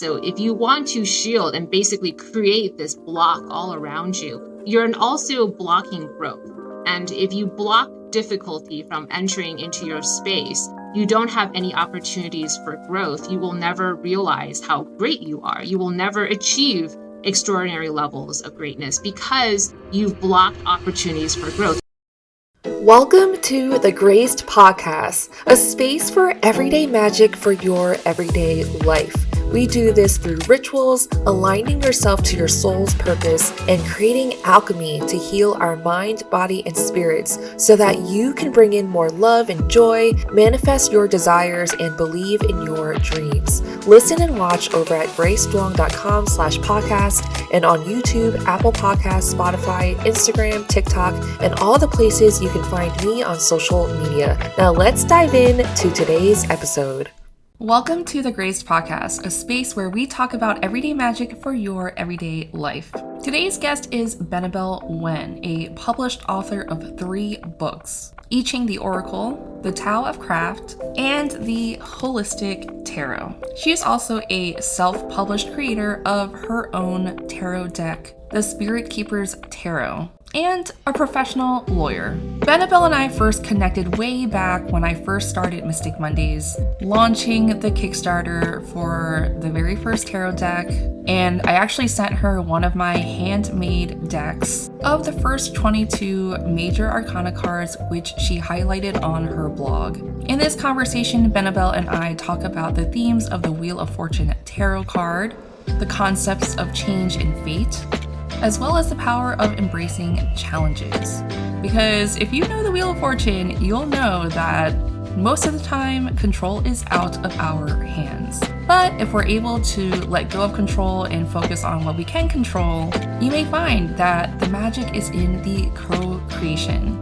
So if you want to shield and basically create this block all around you, you're also blocking growth. And if you block difficulty from entering into your space, you don't have any opportunities for growth. You will never realize how great you are. You will never achieve extraordinary levels of greatness because you've blocked opportunities for growth. Welcome to the Graced Podcast, a space for everyday magic for your everyday life. We do this through rituals, aligning yourself to your soul's purpose, and creating alchemy to heal our mind, body, and spirits so that you can bring in more love and joy, manifest your desires, and believe in your dreams. Listen and watch over at graceduong.com/podcast and on YouTube, Apple Podcasts, Spotify, Instagram, TikTok, and all the places you can find me on social media. Now let's dive in to today's episode. Welcome to the Graced Podcast, a space where we talk about everyday magic for your everyday life. Today's guest is Benebell Wen, a published author of 3 books, Ching The Oracle, the Tao of Craft, and the Holistic Tarot. She is also a self-published creator of her own tarot deck, the Spirit Keeper's Tarot, and a professional lawyer. Benebell and I first connected way back when I first started Mystic Mondays, launching the Kickstarter for the very first tarot deck, and I actually sent her one of my handmade decks of the first 22 major arcana cards, which she highlighted on her blog. In this conversation, Benebell and I talk about the themes of the Wheel of Fortune tarot card, the concepts of change and fate, as well as the power of embracing challenges. Because if you know the Wheel of Fortune, you'll know that most of the time, control is out of our hands. But if we're able to let go of control and focus on what we can control, you may find that the magic is in the co-creation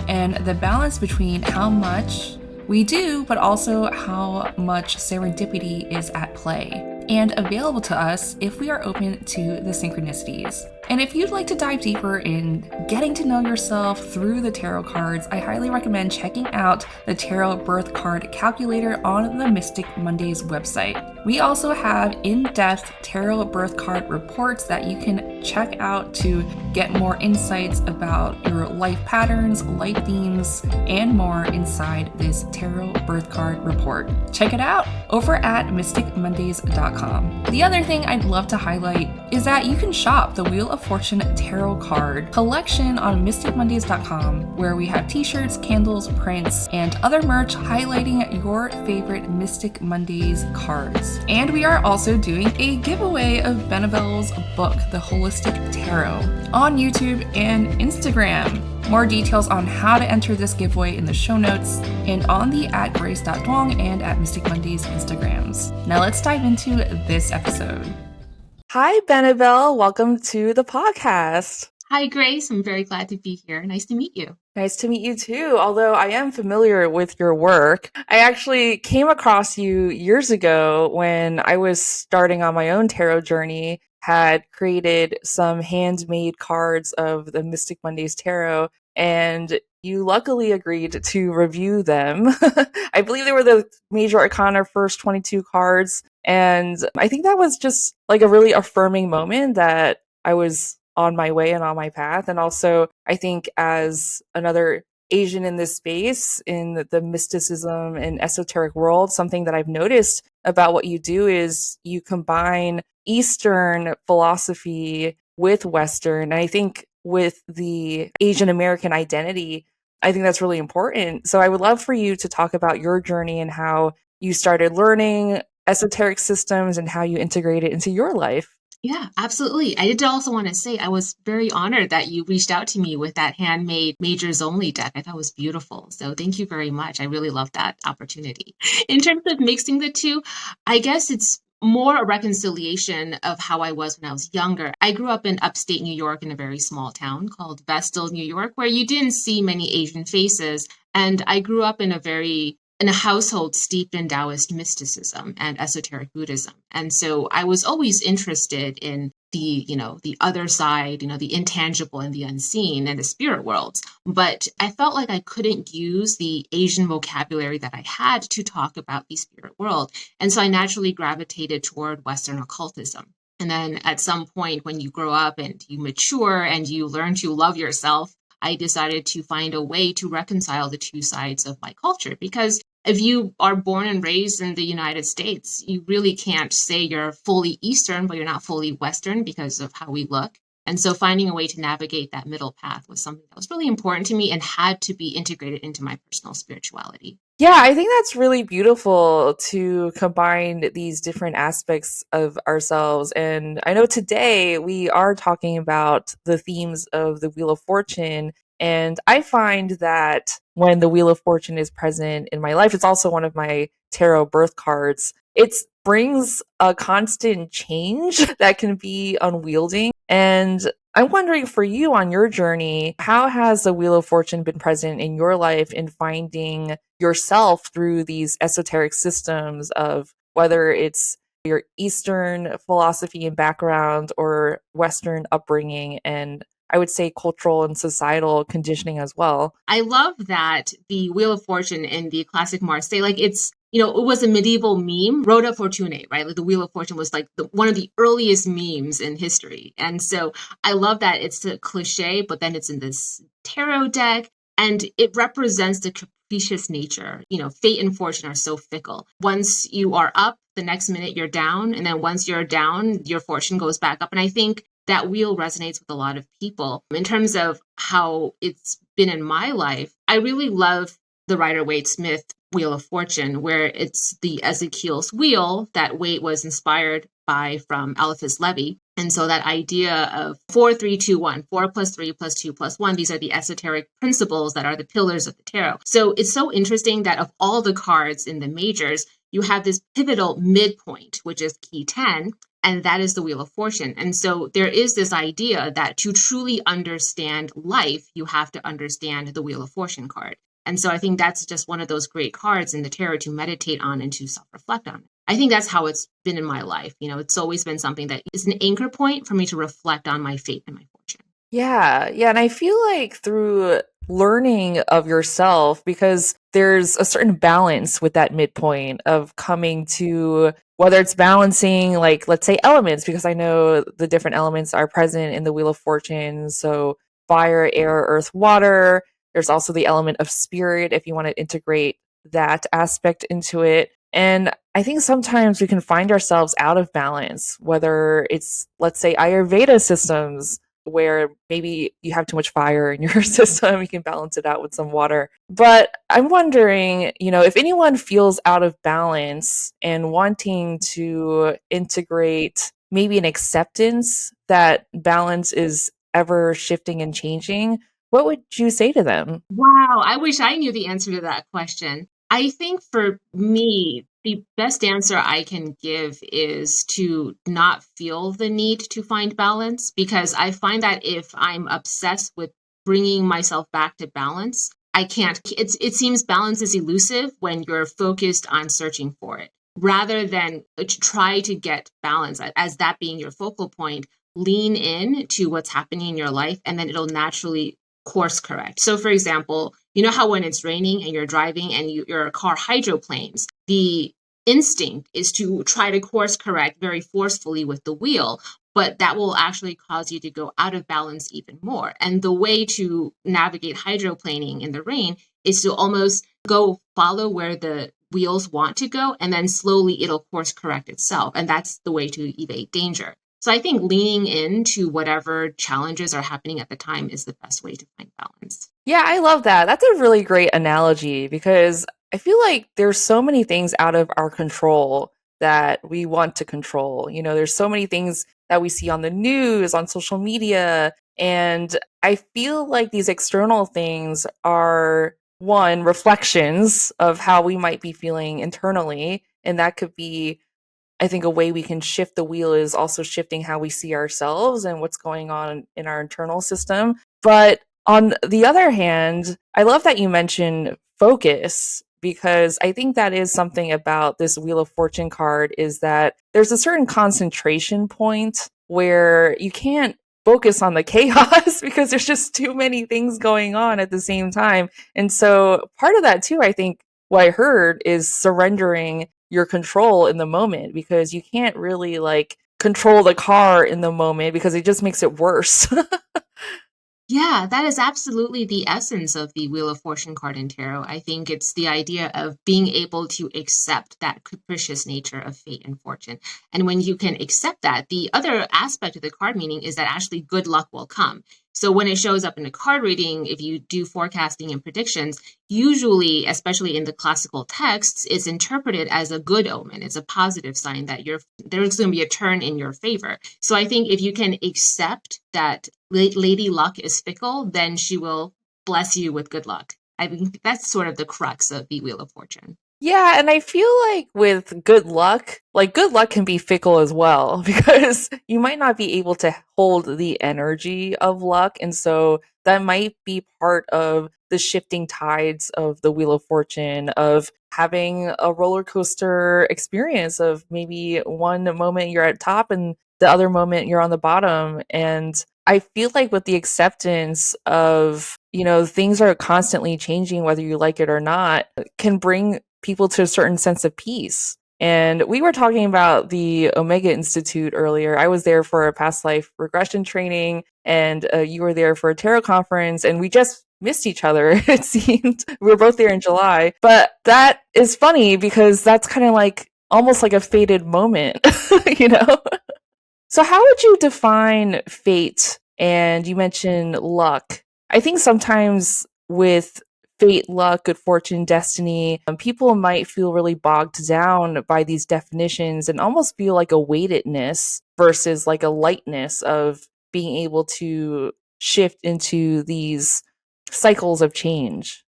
and the balance between how much we do, but also how much serendipity is at play and available to us if we are open to the synchronicities. And if you'd like to dive deeper in getting to know yourself through the tarot cards, I highly recommend checking out the Tarot Birth Card Calculator on the Mystic Mondays website. We also have in-depth tarot birth card reports that you can check out to get more insights about your life patterns, life themes, and more inside this tarot birth card report. Check it out over at mysticmondays.com. The other thing I'd love to highlight is that you can shop the Wheel of Fortune tarot card collection on mysticmondays.com, where we have t-shirts, candles, prints, and other merch highlighting your favorite Mystic Mondays cards. And we are also doing a giveaway of Benebell's book, The Holistic Tarot, on YouTube and Instagram. More details on how to enter this giveaway in the show notes and on the @grace.duong and @Mystic Mondays Instagrams. Now let's dive into this episode. Hi, Benebell. Welcome to the podcast. Hi, Grace. I'm very glad to be here. Nice to meet you. Nice to meet you too. Although I am familiar with your work, I actually came across you years ago when I was starting on my own tarot journey, had created some handmade cards of the Mystic Mondays Tarot, and you luckily agreed to review them. I believe they were the Major Arcana first 22 cards. And I think that was just like a really affirming moment that I was on my way and on my path. And also, I think as another Asian in this space, in the mysticism and esoteric world, something that I've noticed about what you do is you combine Eastern philosophy with Western. And I think with the Asian American identity, I think that's really important. So I would love for you to talk about your journey and how you started learning esoteric systems and how you integrate it into your life. Yeah, absolutely. I did also want to say I was very honored that you reached out to me with that handmade Majors Only deck. I thought it was beautiful. So thank you very much. I really love that opportunity. In terms of mixing the two, I guess it's more a reconciliation of how I was when I was younger. I grew up in upstate New York in a very small town called Vestal, New York, where you didn't see many Asian faces. And I grew up in a household steeped in Taoist mysticism and esoteric Buddhism. And so I was always interested in the other side, the intangible and the unseen and the spirit worlds. But I felt like I couldn't use the Asian vocabulary that I had to talk about the spirit world. And so I naturally gravitated toward Western occultism. And then at some point, when you grow up and you mature and you learn to love yourself, I decided to find a way to reconcile the two sides of my culture. Because if you are born and raised in the United States, you really can't say you're fully Eastern, but you're not fully Western because of how we look. And so finding a way to navigate that middle path was something that was really important to me and had to be integrated into my personal spirituality. Yeah, I think that's really beautiful to combine these different aspects of ourselves. And I know today we are talking about the themes of the Wheel of Fortune. And I find that when the Wheel of Fortune is present in my life, it's also one of my tarot birth cards. It brings a constant change that can be unwielding. And I'm wondering for you on your journey, how has the Wheel of Fortune been present in your life in finding yourself through these esoteric systems of whether it's your Eastern philosophy and background or Western upbringing and I would say cultural and societal conditioning as well? I love that the Wheel of Fortune in the classic Marseille, like it was a medieval meme, Rhoda Fortunae, right? Like the Wheel of Fortune was like one of the earliest memes in history. And so I love that it's a cliche, but then it's in this tarot deck and it represents the capricious nature. Fate and fortune are so fickle. Once you are up, the next minute you're down. And then once you're down, your fortune goes back up. And I think that wheel resonates with a lot of people. In terms of how it's been in my life, I really love the Rider-Waite Smith Wheel of Fortune, where it's the Ezekiel's wheel that Waite was inspired by from Eliphas Levi. And so that idea of 4, 3, 2, 1, 4 plus 3 plus 2 plus 1, these are the esoteric principles that are the pillars of the tarot. So it's so interesting that of all the cards in the majors, you have this pivotal midpoint, which is key 10, and that is the Wheel of Fortune. And so there is this idea that to truly understand life, you have to understand the Wheel of Fortune card. And so I think that's just one of those great cards in the tarot to meditate on and to self-reflect on. I think that's how it's been in my life. It's always been something that is an anchor point for me to reflect on my fate and my fortune. Yeah. And I feel like through learning of yourself, because there's a certain balance with that midpoint of coming to whether it's balancing, like, let's say elements, because I know the different elements are present in the Wheel of Fortune. So fire, air, earth, water. There's also the element of spirit if you want to integrate that aspect into it. And I think sometimes we can find ourselves out of balance, whether it's, let's say, Ayurveda systems, where maybe you have too much fire in your system, you can balance it out with some water. But I'm wondering, if anyone feels out of balance and wanting to integrate maybe an acceptance that balance is ever shifting and changing, what would you say to them? Wow, I wish I knew the answer to that question. I think for me, the best answer I can give is to not feel the need to find balance, because I find that if I'm obsessed with bringing myself back to balance, I can't. It seems balance is elusive when you're focused on searching for it. Rather than try to get balance as that being your focal point, lean in to what's happening in your life, and then it'll naturally course correct. So for example, you know how when it's raining and you're driving and your car hydroplanes, the instinct is to try to course correct very forcefully with the wheel, but that will actually cause you to go out of balance even more. And the way to navigate hydroplaning in the rain is to almost go follow where the wheels want to go, and then slowly it'll course correct itself. And that's the way to evade danger. So I think leaning into whatever challenges are happening at the time is the best way to find balance. Yeah, I love that. That's a really great analogy because I feel like there's so many things out of our control that we want to control. There's so many things that we see on the news, on social media, and I feel like these external things are, one, reflections of how we might be feeling internally, and that could be, I think, a way we can shift the wheel is also shifting how we see ourselves and what's going on in our internal system. But on the other hand, I love that you mentioned focus, because I think that is something about this Wheel of Fortune card is that there's a certain concentration point where you can't focus on the chaos because there's just too many things going on at the same time. And so part of that too, I think what I heard is surrendering your control in the moment, because you can't really like control the car in the moment because it just makes it worse. Yeah, that is absolutely the essence of the Wheel of Fortune card in tarot. I think it's the idea of being able to accept that capricious nature of fate and fortune. And when you can accept that, the other aspect of the card meaning is that actually good luck will come. So when it shows up in a card reading, if you do forecasting and predictions, usually, especially in the classical texts, it's interpreted as a good omen. It's a positive sign that there's going to be a turn in your favor. So I think if you can accept that Lady Luck is fickle, then she will bless you with good luck. I think that's sort of the crux of the Wheel of Fortune. Yeah, and I feel like with good luck can be fickle as well because you might not be able to hold the energy of luck. And so that might be part of the shifting tides of the Wheel of Fortune, of having a roller coaster experience of maybe one moment you're at top and the other moment you're on the bottom. And I feel like with the acceptance of, things are constantly changing, whether you like it or not, can bring people to a certain sense of peace. And we were talking about the Omega Institute earlier. I was there for a past life regression training, and you were there for a tarot conference, and we just missed each other, it seemed. We were both there in July. But that is funny because that's kind of like almost like a fated moment, you know? So, how would you define fate? And you mentioned luck. I think sometimes with fate, luck, good fortune, destiny, people might feel really bogged down by these definitions and almost feel like a weightedness versus like a lightness of being able to shift into these cycles of change.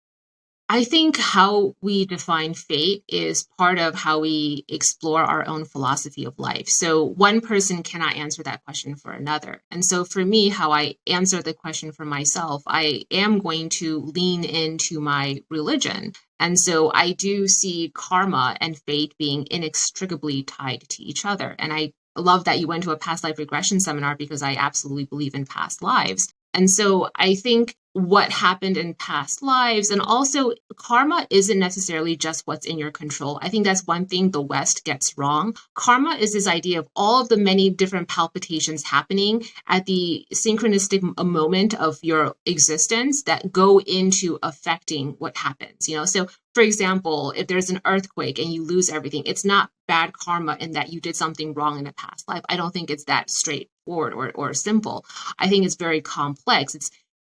I think how we define fate is part of how we explore our own philosophy of life. So one person cannot answer that question for another. And so for me, how I answer the question for myself, I am going to lean into my religion. And so I do see karma and fate being inextricably tied to each other. And I love that you went to a past life regression seminar because I absolutely believe in past lives. And so I think what happened in past lives, and also karma isn't necessarily just what's in your control. I think that's one thing the West gets wrong. Karma is this idea of all of the many different palpitations happening at the synchronistic moment of your existence that go into affecting what happens. So for example, if there's an earthquake and you lose everything, it's not bad karma in that you did something wrong in a past life. I don't think it's that straightforward or simple. I think it's very complex.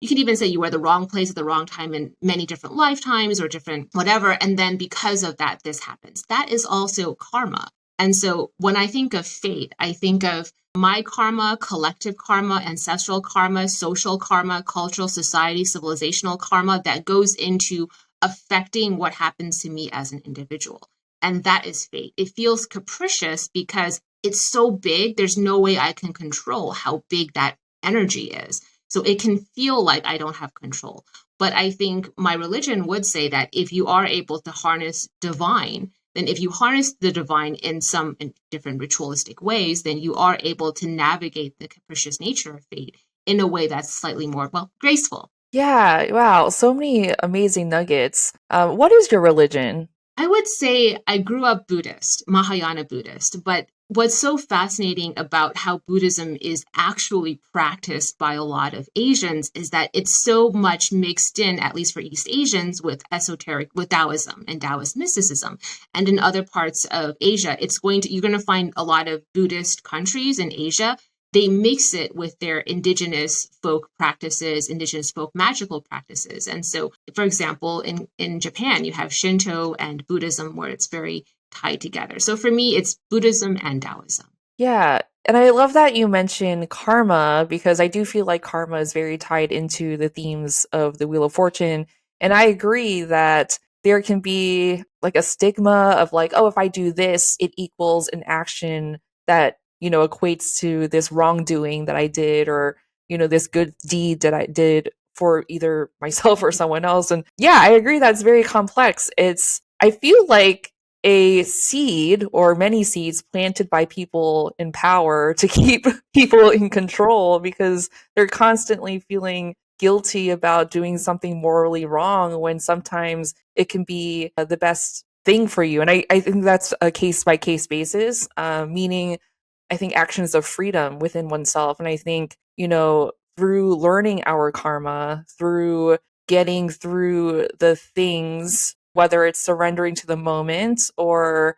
You can even say you were at the wrong place at the wrong time in many different lifetimes or different whatever. And then because of that, this happens. That is also karma. And so when I think of fate, I think of my karma, collective karma, ancestral karma, social karma, cultural, society, civilizational karma that goes into affecting what happens to me as an individual. And that is fate. It feels capricious because it's so big. There's no way I can control how big that energy is. So it can feel like I don't have control. But I think my religion would say that if you are able to harness divine, then if you harness the divine in different ritualistic ways, then you are able to navigate the capricious nature of fate in a way that's slightly more, graceful. Yeah, wow, so many amazing nuggets. What is your religion? I would say I grew up Buddhist, Mahayana Buddhist, but what's so fascinating about how Buddhism is actually practiced by a lot of Asians is that it's so much mixed in, at least for East Asians, with esoteric, with Taoism and Taoist mysticism. And in other parts of Asia, you're going to find a lot of Buddhist countries in Asia. They mix it with their indigenous folk practices, indigenous folk magical practices. And so, for example, in Japan, you have Shinto and Buddhism where it's very tied together. So for me, it's Buddhism and Taoism. Yeah. And I love that you mentioned karma because I do feel like karma is very tied into the themes of the Wheel of Fortune. And I agree that there can be like a stigma of like, oh, if I do this, it equals an action that, equates to this wrongdoing that I did or, this good deed that I did for either myself or someone else. And yeah, I agree that's very complex. I feel like a seed or many seeds planted by people in power to keep people in control because they're constantly feeling guilty about doing something morally wrong when sometimes it can be the best thing for you. And I think that's a case by case basis, meaning I think actions of freedom within oneself. And I think, through learning our karma, through getting through the things, whether it's surrendering to the moment or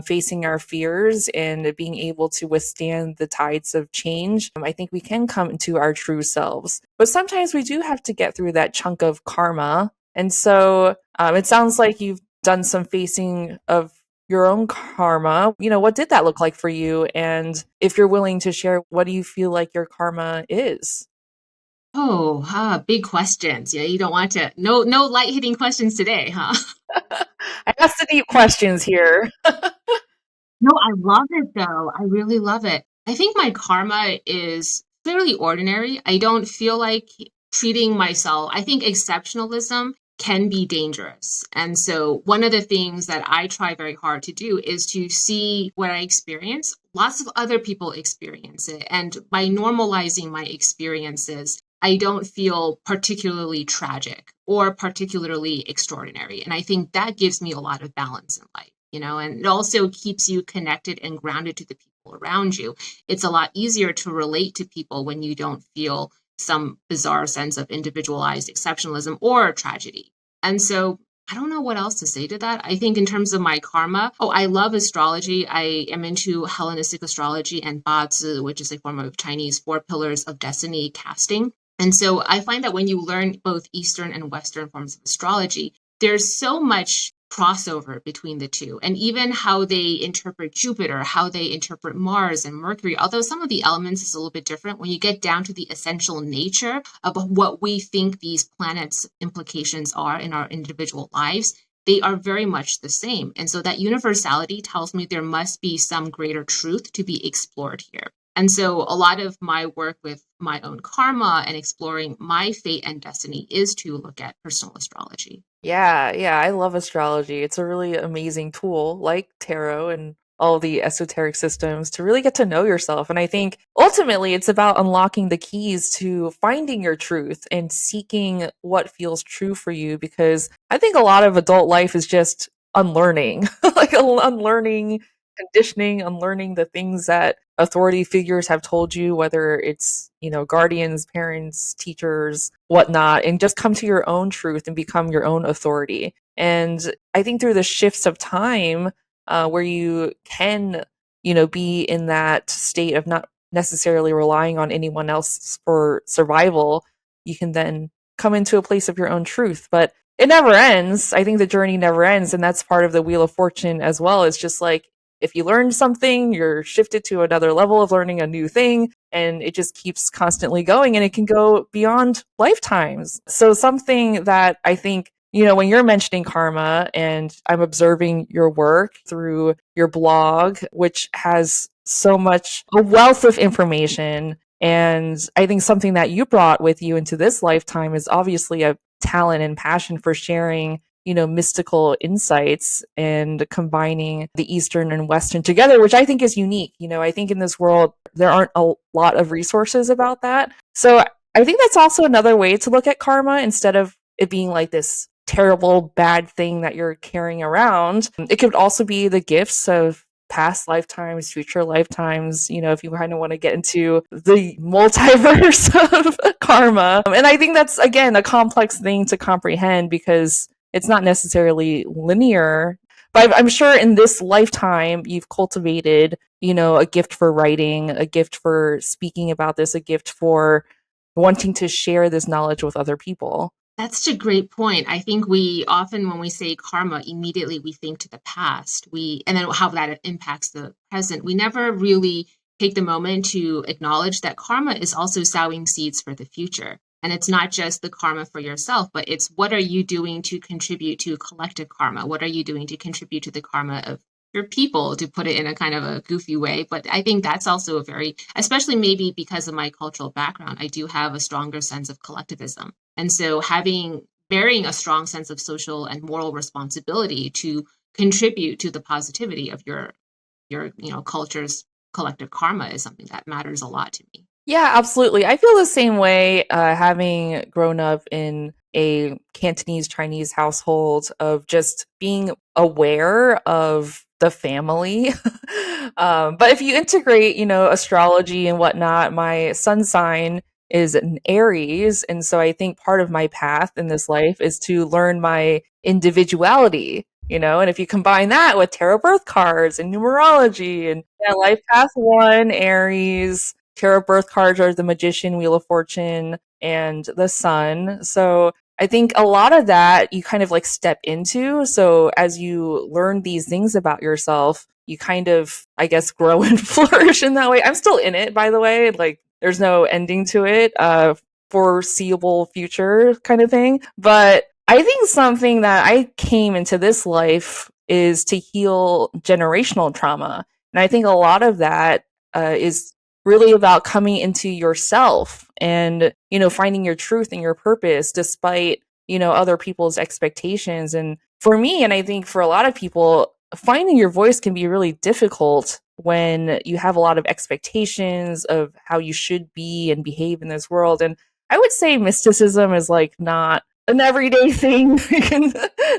facing our fears and being able to withstand the tides of change, I think we can come into our true selves. But sometimes we do have to get through that chunk of karma. And so it sounds like you've done some facing of your own karma. What did that look like for you? And if you're willing to share, what do you feel like your karma is? Oh, big questions. Yeah, you don't want to. No light hitting questions today, huh? I asked the deep questions here. No, I love it though. I really love it. I think my karma is fairly ordinary. I don't feel like treating myself. I think exceptionalism can be dangerous. And so one of the things that I try very hard to do is to see what I experience. Lots of other people experience it. And by normalizing my experiences, I don't feel particularly tragic or particularly extraordinary. And I think that gives me a lot of balance in life, and it also keeps you connected and grounded to the people around you. It's a lot easier to relate to people when you don't feel some bizarre sense of individualized exceptionalism or tragedy. And so I don't know what else to say to that. I think in terms of my karma, I love astrology. I am into Hellenistic astrology and Bazi, which is a form of Chinese 4 pillars of destiny casting. And so I find that when you learn both Eastern and Western forms of astrology, there's so much crossover between the two, and even how they interpret Jupiter, how they interpret Mars and Mercury, although some of the elements is a little bit different. When you get down to the essential nature of what we think these planets' implications are in our individual lives, they are very much the same. And so that universality tells me there must be some greater truth to be explored here. And so a lot of my work with my own karma and exploring my fate and destiny is to look at personal astrology. Yeah, I love astrology. It's a really amazing tool, like tarot and all the esoteric systems, to really get to know yourself. And I think ultimately it's about unlocking the keys to finding your truth and seeking what feels true for you. Because I think a lot of adult life is just unlearning, like unlearning conditioning, unlearning the things that authority figures have told you, whether it's, guardians, parents, teachers, whatnot, and just come to your own truth and become your own authority. And I think through the shifts of time, where you can, be in that state of not necessarily relying on anyone else for survival, you can then come into a place of your own truth. But it never ends. I think the journey never ends. And that's part of the Wheel of Fortune as well. It's just like, if you learn something, you're shifted to another level of learning a new thing, and it just keeps constantly going, and it can go beyond lifetimes. So something that I think, when you're mentioning karma, and I'm observing your work through your blog, which has so much, a wealth of information, and I think something that you brought with you into this lifetime is obviously a talent and passion for sharing, mystical insights and combining the Eastern and Western together, which I think is unique. I think in this world, there aren't a lot of resources about that. So I think that's also another way to look at karma instead of it being like this terrible, bad thing that you're carrying around. It could also be the gifts of past lifetimes, future lifetimes, if you kind of want to get into the multiverse of karma. And I think that's, again, a complex thing to comprehend because it's not necessarily linear. But I'm sure in this lifetime, you've cultivated, a gift for writing, a gift for speaking about this, a gift for wanting to share this knowledge with other people. That's a great point. I think we often, when we say karma, immediately we think to the past. And then how that impacts the present. We never really take the moment to acknowledge that karma is also sowing seeds for the future. And it's not just the karma for yourself, but it's what are you doing to contribute to collective karma? What are you doing to contribute to the karma of your people, to put it in a kind of a goofy way? But I think that's also a very, especially maybe because of my cultural background, I do have a stronger sense of collectivism. And so bearing a strong sense of social and moral responsibility to contribute to the positivity of your culture's collective karma is something that matters a lot to me. Yeah, absolutely. I feel the same way, having grown up in a Cantonese Chinese household, of just being aware of the family. But if you integrate, astrology and whatnot, my sun sign is an Aries. And so I think part of my path in this life is to learn my individuality. And if you combine that with tarot birth cards and numerology and life path one, Aries, tarot birth cards are the Magician, Wheel of Fortune, and the Sun. So I think a lot of that you kind of like step into. So as you learn these things about yourself, you kind of, I guess, grow and flourish in that way. I'm still in it, by the way. Like, there's no ending to it, foreseeable future kind of thing. But I think something that I came into this life is to heal generational trauma. And I think a lot of that is really about coming into yourself and, finding your truth and your purpose despite, other people's expectations. And for me, and I think for a lot of people, finding your voice can be really difficult when you have a lot of expectations of how you should be and behave in this world. And I would say mysticism is like not an everyday thing.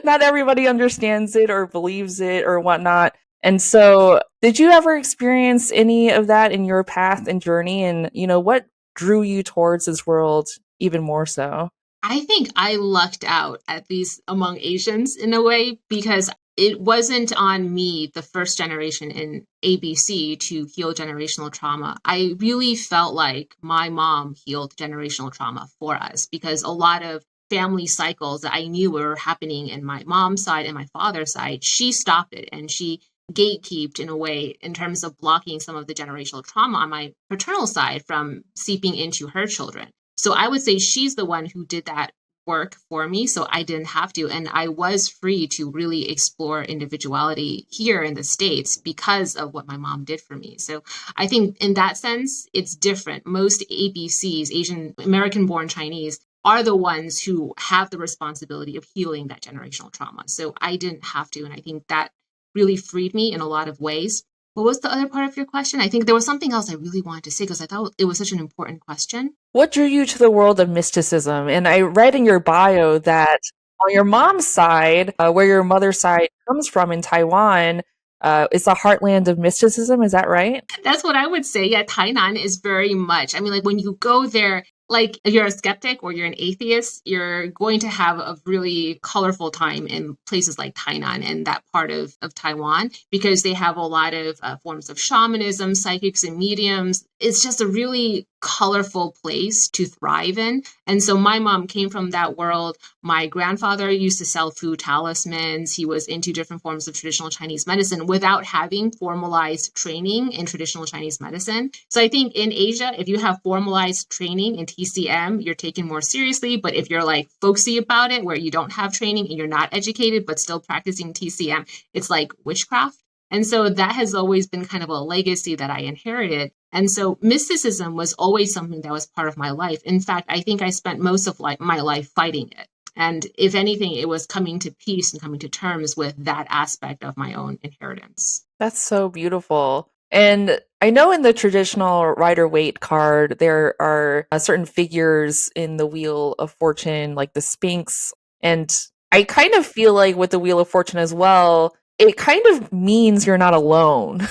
Not everybody understands it or believes it or whatnot. And so, did you ever experience any of that in your path and journey? And, what drew you towards this world even more so? I think I lucked out, at least among Asians in a way, because it wasn't on me, the first generation in ABC, to heal generational trauma. I really felt like my mom healed generational trauma for us, because a lot of family cycles that I knew were happening in my mom's side and my father's side, she stopped it, and she gatekept in a way in terms of blocking some of the generational trauma on my paternal side from seeping into her children. So I would say she's the one who did that work for me, so I didn't have to. And I was free to really explore individuality here in the States because of what my mom did for me. So I think in that sense, it's different. Most ABCs, Asian American born Chinese, are the ones who have the responsibility of healing that generational trauma. So I didn't have to. And I think that really freed me in a lot of ways. What was the other part of your question? I think there was something else I really wanted to say because I thought it was such an important question. What drew you to the world of mysticism? And I read in your bio that on your mom's side, where your mother's side comes from in Taiwan, it's a heartland of mysticism. Is that right? That's what I would say. Yeah, Tainan is very much. I mean, like when you go there, like if you're a skeptic or you're an atheist, you're going to have a really colorful time in places like Tainan and that part of Taiwan, because they have a lot of forms of shamanism, psychics, and mediums. It's just a really colorful place to thrive in. And so my mom came from that world. My grandfather used to sell food talismans. He was into different forms of traditional Chinese medicine without having formalized training in traditional Chinese medicine. So I think in Asia, if you have formalized training in TCM, you're taken more seriously. But if you're like folksy about it, where you don't have training and you're not educated, but still practicing TCM, it's like witchcraft. And so that has always been kind of a legacy that I inherited. And so mysticism was always something that was part of my life. In fact, I think I spent most of my life fighting it. And if anything, it was coming to peace and coming to terms with that aspect of my own inheritance. That's so beautiful. And I know in the traditional Rider-Waite card, there are certain figures in the Wheel of Fortune, like the Sphinx. And I kind of feel like with the Wheel of Fortune as well, it kind of means you're not alone.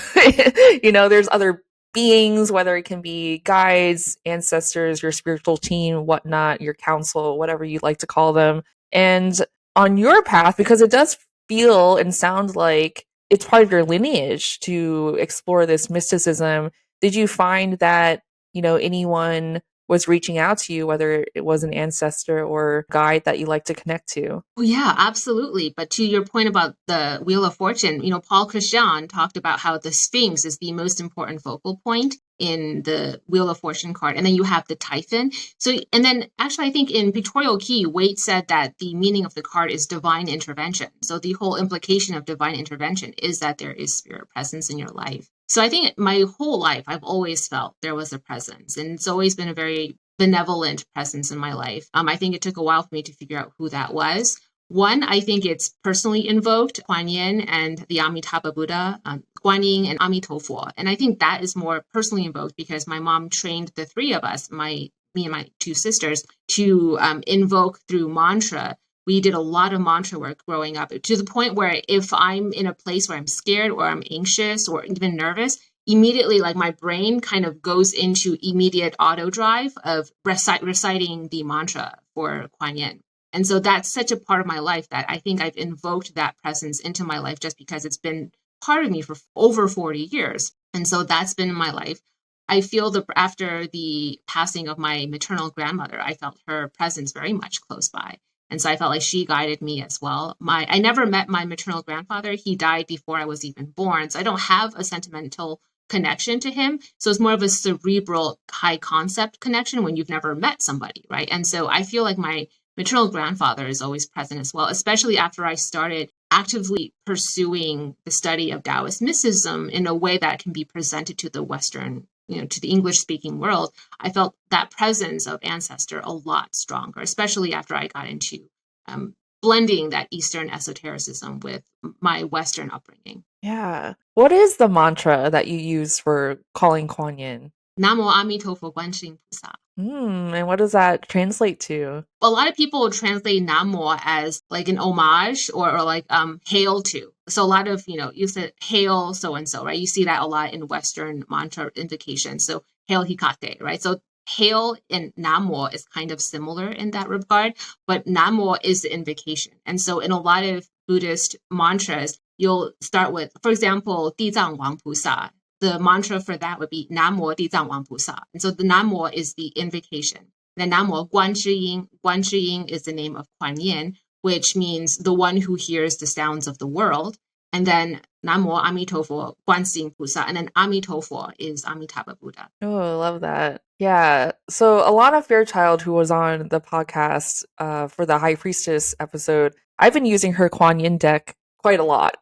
There's other beings, whether it can be guides, ancestors, your spiritual team, whatnot, your council, whatever you'd like to call them. And on your path, because it does feel and sound like it's part of your lineage to explore this mysticism, did you find that, anyone was reaching out to you, whether it was an ancestor or guide that you like to connect to? Oh, yeah, absolutely. But to your point about the Wheel of Fortune, Paul Christian talked about how the Sphinx is the most important focal point in the Wheel of Fortune card. And then you have the Typhon. So, and then actually, I think in Pictorial Key, Waite said that the meaning of the card is divine intervention. So the whole implication of divine intervention is that there is spirit presence in your life. So I think my whole life, I've always felt there was a presence, and it's always been a very benevolent presence in my life. I think it took a while for me to figure out who that was. One, I think it's personally invoked, Kuan Yin and the Amitabha Buddha, Guan Yin and Amitofo. And I think that is more personally invoked because my mom trained the three of us, me and my two sisters, to invoke through mantra. We did a lot of mantra work growing up to the point where if I'm in a place where I'm scared or I'm anxious or even nervous, immediately like my brain kind of goes into immediate auto drive of reciting the mantra for Kuan Yin. And so that's such a part of my life that I think I've invoked that presence into my life just because it's been part of me for over 40 years. And so that's been in my life. I feel that after the passing of my maternal grandmother, I felt her presence very much close by. And so I felt like she guided me as well. I never met my maternal grandfather. He died before I was even born. So I don't have a sentimental connection to him. So it's more of a cerebral high concept connection when you've never met somebody, right? And so I feel like my maternal grandfather is always present as well, especially after I started actively pursuing the study of Taoist mysticism in a way that can be presented to the Western, to the English speaking world. I felt that presence of ancestor a lot stronger, especially after I got into blending that Eastern esotericism with my Western upbringing. Yeah. What is the mantra that you use for calling Kuan Yin? Namo Amitofo Guanxin Pusa. And what does that translate to? A lot of people translate Namo as like an homage or like hail to. So a lot of, you said hail so and so, right? You see that a lot in Western mantra invocations. So hail Hikate, right? So hail and Namo is kind of similar in that regard, but Namo is the invocation. And so in a lot of Buddhist mantras, you'll start with, for example, Dizang Wang Pusa. The mantra for that would be Namo Dizang Wang Pusa. And so the Namo is the invocation. The Namo Guan Zhi Ying is the name of Kuan Yin, which means the one who hears the sounds of the world. And then Namo Amitofo Guan Xing Pusa. And then Amitofo is Amitabha Buddha. Oh, I love that. Yeah. So Alana Fairchild, who was on the podcast for the High Priestess episode, I've been using her Kuan Yin deck quite a lot.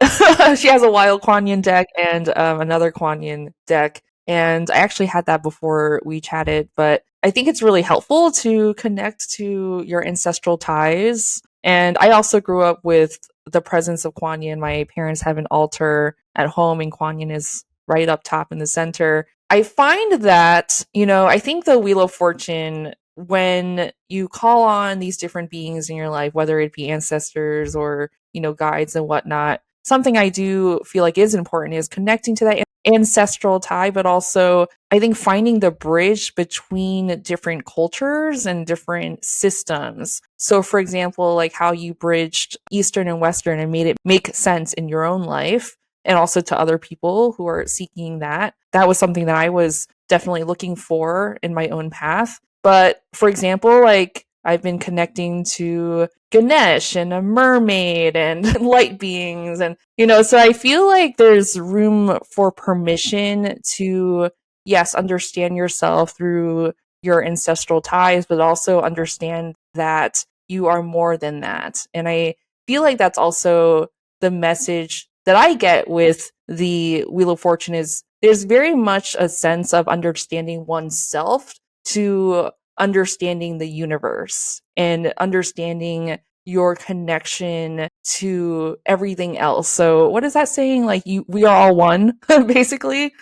She has a wild Kuan Yin deck and another Kuan Yin deck. And I actually had that before we chatted, but I think it's really helpful to connect to your ancestral ties. And I also grew up with the presence of Kuan Yin. My parents have an altar at home, and Kuan Yin is right up top in the center. I find that, I think the Wheel of Fortune, when you call on these different beings in your life, whether it be ancestors or, guides and whatnot, something I do feel like is important is connecting to that ancestral tie, but also I think finding the bridge between different cultures and different systems. So for example, like how you bridged Eastern and Western and made it make sense in your own life and also to other people who are seeking that. That was something that I was definitely looking for in my own path. But for example, like I've been connecting to Ganesh and a mermaid and light beings. And, so I feel like there's room for permission to, yes, understand yourself through your ancestral ties, but also understand that you are more than that. And I feel like that's also the message that I get with the Wheel of Fortune is there's very much a sense of understanding oneself to understanding the universe and understanding your connection to everything else. So what is that saying? Like we are all one, basically.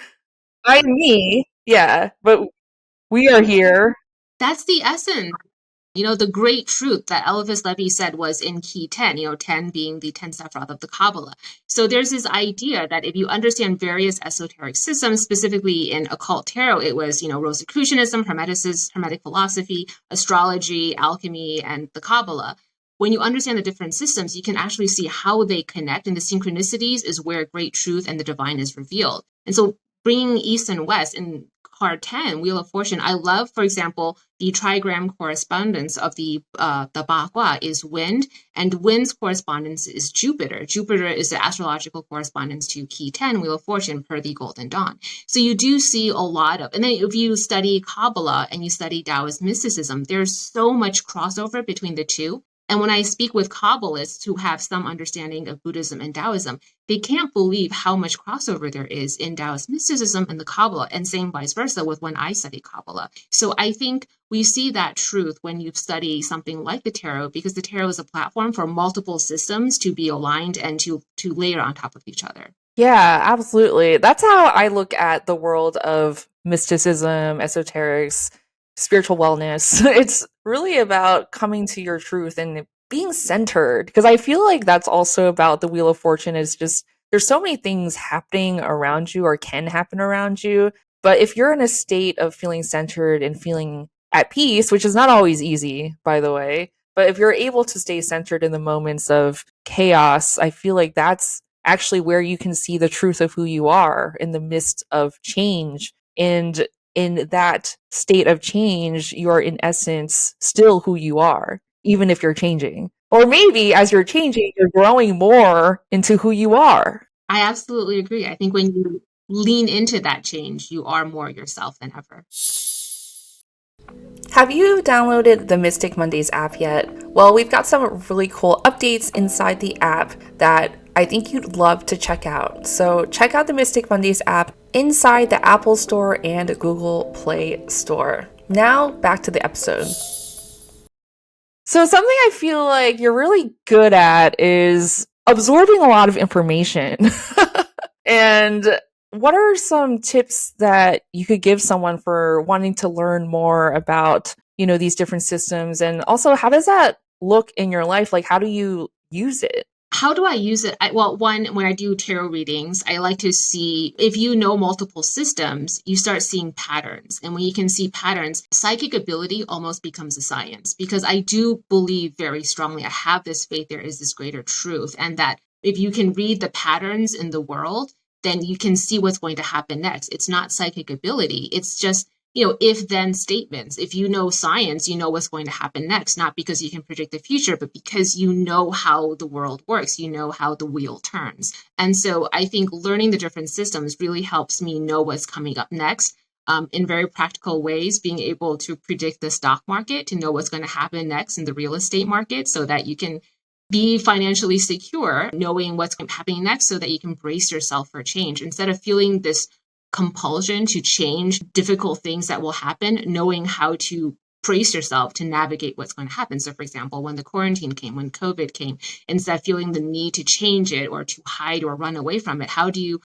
I and me, yeah, but we are here. That's the essence. The great truth that Eliphas Levi said was in key 10, 10 being the 10 Sephiroth of the Kabbalah. So there's this idea that if you understand various esoteric systems, specifically in occult tarot, it was, Rosicrucianism, Hermetic philosophy, astrology, alchemy, and the Kabbalah. When you understand the different systems, you can actually see how they connect, and the synchronicities is where great truth and the divine is revealed. And so bringing East and West in card 10, Wheel of Fortune, I love, for example, the trigram correspondence of the Bagua is wind, and wind's correspondence is Jupiter. Jupiter is the astrological correspondence to key 10, Wheel of Fortune, per the Golden Dawn. So you do see a lot of, and then if you study Kabbalah and you study Taoist mysticism, there's so much crossover between the two. And when I speak with Kabbalists who have some understanding of Buddhism and Taoism, they can't believe how much crossover there is in Taoist mysticism and the Kabbalah, and same vice versa with when I study Kabbalah. So I think we see that truth when you study something like the tarot, because the tarot is a platform for multiple systems to be aligned and to layer on top of each other. Yeah, absolutely. That's how I look at the world of mysticism, esoterics, spiritual wellness. It's really about coming to your truth and being centered. Because I feel like that's also about the Wheel of Fortune, is just there's so many things happening around you or can happen around you. But if you're in a state of feeling centered and feeling at peace, which is not always easy, by the way, but if you're able to stay centered in the moments of chaos, I feel like that's actually where you can see the truth of who you are in the midst of change. And in that state of change, you are in essence still who you are, even if you're changing. Or maybe as you're changing, you're growing more into who you are. I absolutely agree. I think when you lean into that change, you are more yourself than ever. Have you downloaded the Mystic Mondays app yet? Well, we've got some really cool updates inside the app that I think you'd love to check out. So check out the Mystic Mondays app inside the Apple Store and Google Play Store. Now, back to the episode. So something I feel like you're really good at is absorbing a lot of information. And what are some tips that you could give someone for wanting to learn more about, these different systems? And also, how does that look in your life? Like, how do you use it? How do I use it? Well, one, when I do tarot readings, I like to see, if you know multiple systems, you start seeing patterns. And when you can see patterns, psychic ability almost becomes a science, because I do believe very strongly, I have this faith, there is this greater truth. And that if you can read the patterns in the world, then you can see what's going to happen next. It's not psychic ability. It's just, if then statements. If you know science, you know what's going to happen next, not because you can predict the future, but because you know how the world works, you know how the wheel turns. And so I think learning the different systems really helps me know what's coming up next. In very practical ways, being able to predict the stock market, to know what's going to happen next in the real estate market, so that you can be financially secure, knowing what's happening next, so that you can brace yourself for change instead of feeling this compulsion to change difficult things that will happen, knowing how to brace yourself to navigate what's going to happen. So, for example, when the quarantine came, when COVID came, instead of feeling the need to change it or to hide or run away from it, how do you,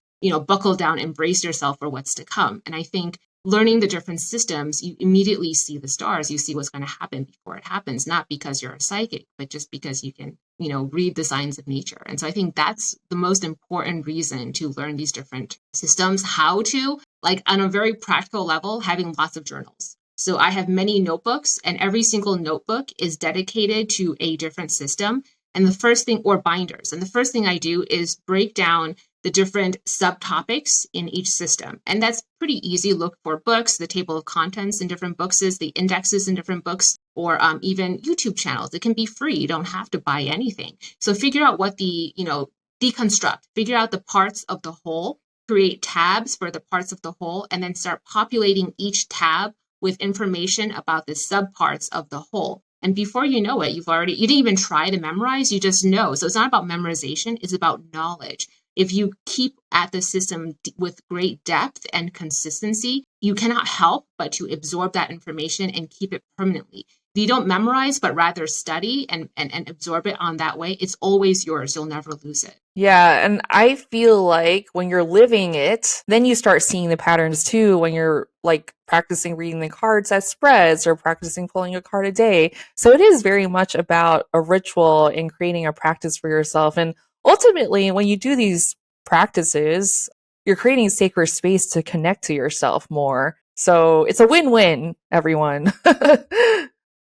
buckle down and brace yourself for what's to come? And I think learning the different systems, you immediately see the stars, you see what's going to happen before it happens, not because you're a psychic, but just because you can, read the signs of nature. And so I think that's the most important reason to learn these different systems, how to, like on a very practical level, having lots of journals. So I have many notebooks, and every single notebook is dedicated to a different system. And the first thing, or binders, and the first thing I do is break down the different subtopics in each system. And that's pretty easy. Look for books, the table of contents in different books, the indexes in different books, or even YouTube channels. It can be free. You don't have to buy anything. So figure out what deconstruct, figure out the parts of the whole, create tabs for the parts of the whole, and then start populating each tab with information about the subparts of the whole. And before you know it, you didn't even try to memorize, you just know. So it's not about memorization, it's about knowledge. If you keep at the system with great depth and consistency, you cannot help but to absorb that information and keep it permanently. If you don't memorize, but rather study and absorb it on that way, it's always yours. You'll never lose it. Yeah, and I feel like when you're living it, then you start seeing the patterns too, when you're like practicing reading the cards as spreads or practicing pulling a card a day. So it is very much about a ritual and creating a practice for yourself. And ultimately, when you do these practices, you're creating sacred space to connect to yourself more. So it's a win-win, everyone.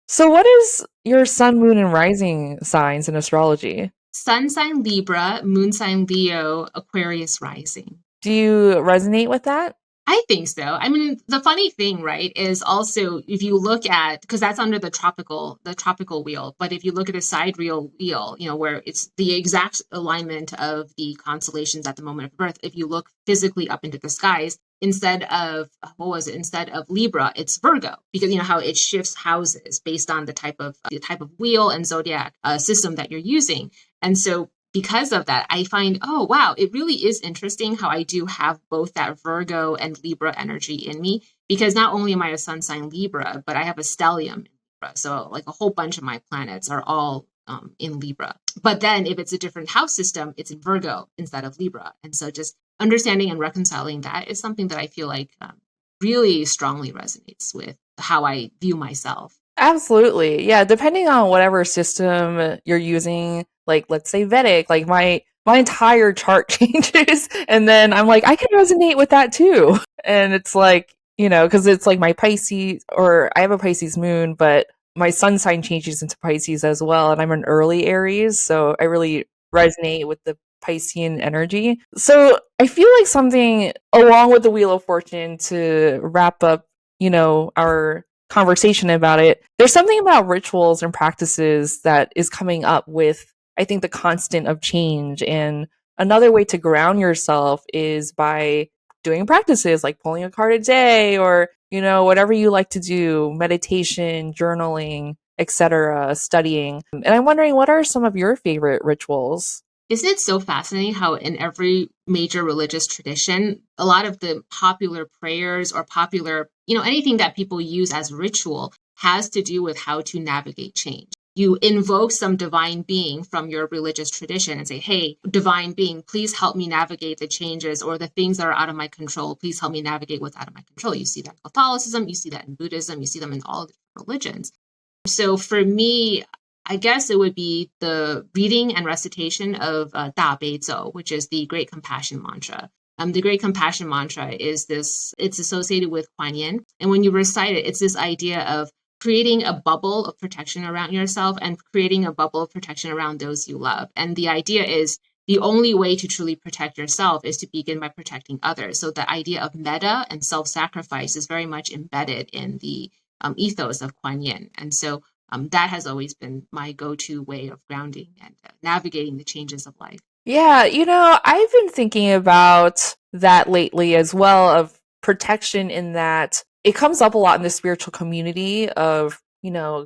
So what is your sun, moon, and rising signs in astrology? Sun sign Libra, moon sign Leo, Aquarius rising. Do you resonate with that? I think so. I mean, the funny thing, right, is also if you look at, because that's under the tropical wheel, but if you look at a sidereal wheel, where it's the exact alignment of the constellations at the moment of birth, if you look physically up into the skies, instead of Libra, it's Virgo, because how it shifts houses based on the type of wheel and zodiac system that you're using. And so because of that, I find, oh, wow, it really is interesting how I do have both that Virgo and Libra energy in me, because not only am I a sun sign Libra, but I have a stellium in Libra. So like a whole bunch of my planets are all in Libra. But then if it's a different house system, it's in Virgo instead of Libra. And so just understanding and reconciling that is something that I feel like really strongly resonates with how I view myself. Absolutely. Yeah, depending on whatever system you're using, like let's say Vedic, like my entire chart changes and then I'm like I can resonate with that too. And it's like, cuz it's like my Pisces, or I have a Pisces moon, but my sun sign changes into Pisces as well, and I'm an early Aries, so I really resonate with the Piscean energy. So, I feel like something along with the Wheel of Fortune to wrap up, our conversation about it. There's something about rituals and practices that is coming up with, I think, the constant of change. And another way to ground yourself is by doing practices like pulling a card a day, or, whatever you like to do, meditation, journaling, etc., studying. And I'm wondering, what are some of your favorite rituals? Isn't it so fascinating how in every major religious tradition, a lot of the popular prayers or popular, anything that people use as ritual has to do with how to navigate change. You invoke some divine being from your religious tradition and say, hey, divine being, please help me navigate the changes or the things that are out of my control. Please help me navigate what's out of my control. You see that in Catholicism, you see that in Buddhism, you see them in all the religions. So for me, I guess it would be the reading and recitation of Da Bei Zou, which is the Great Compassion Mantra. The Great Compassion Mantra is this, it's associated with Kuan Yin. And when you recite it, it's this idea of creating a bubble of protection around yourself and creating a bubble of protection around those you love. And the idea is the only way to truly protect yourself is to begin by protecting others. So the idea of metta and self-sacrifice is very much embedded in the ethos of Kuan Yin. And so that has always been my go-to way of grounding and navigating the changes of life. Yeah, I've been thinking about that lately as well, of protection, in that it comes up a lot in the spiritual community of,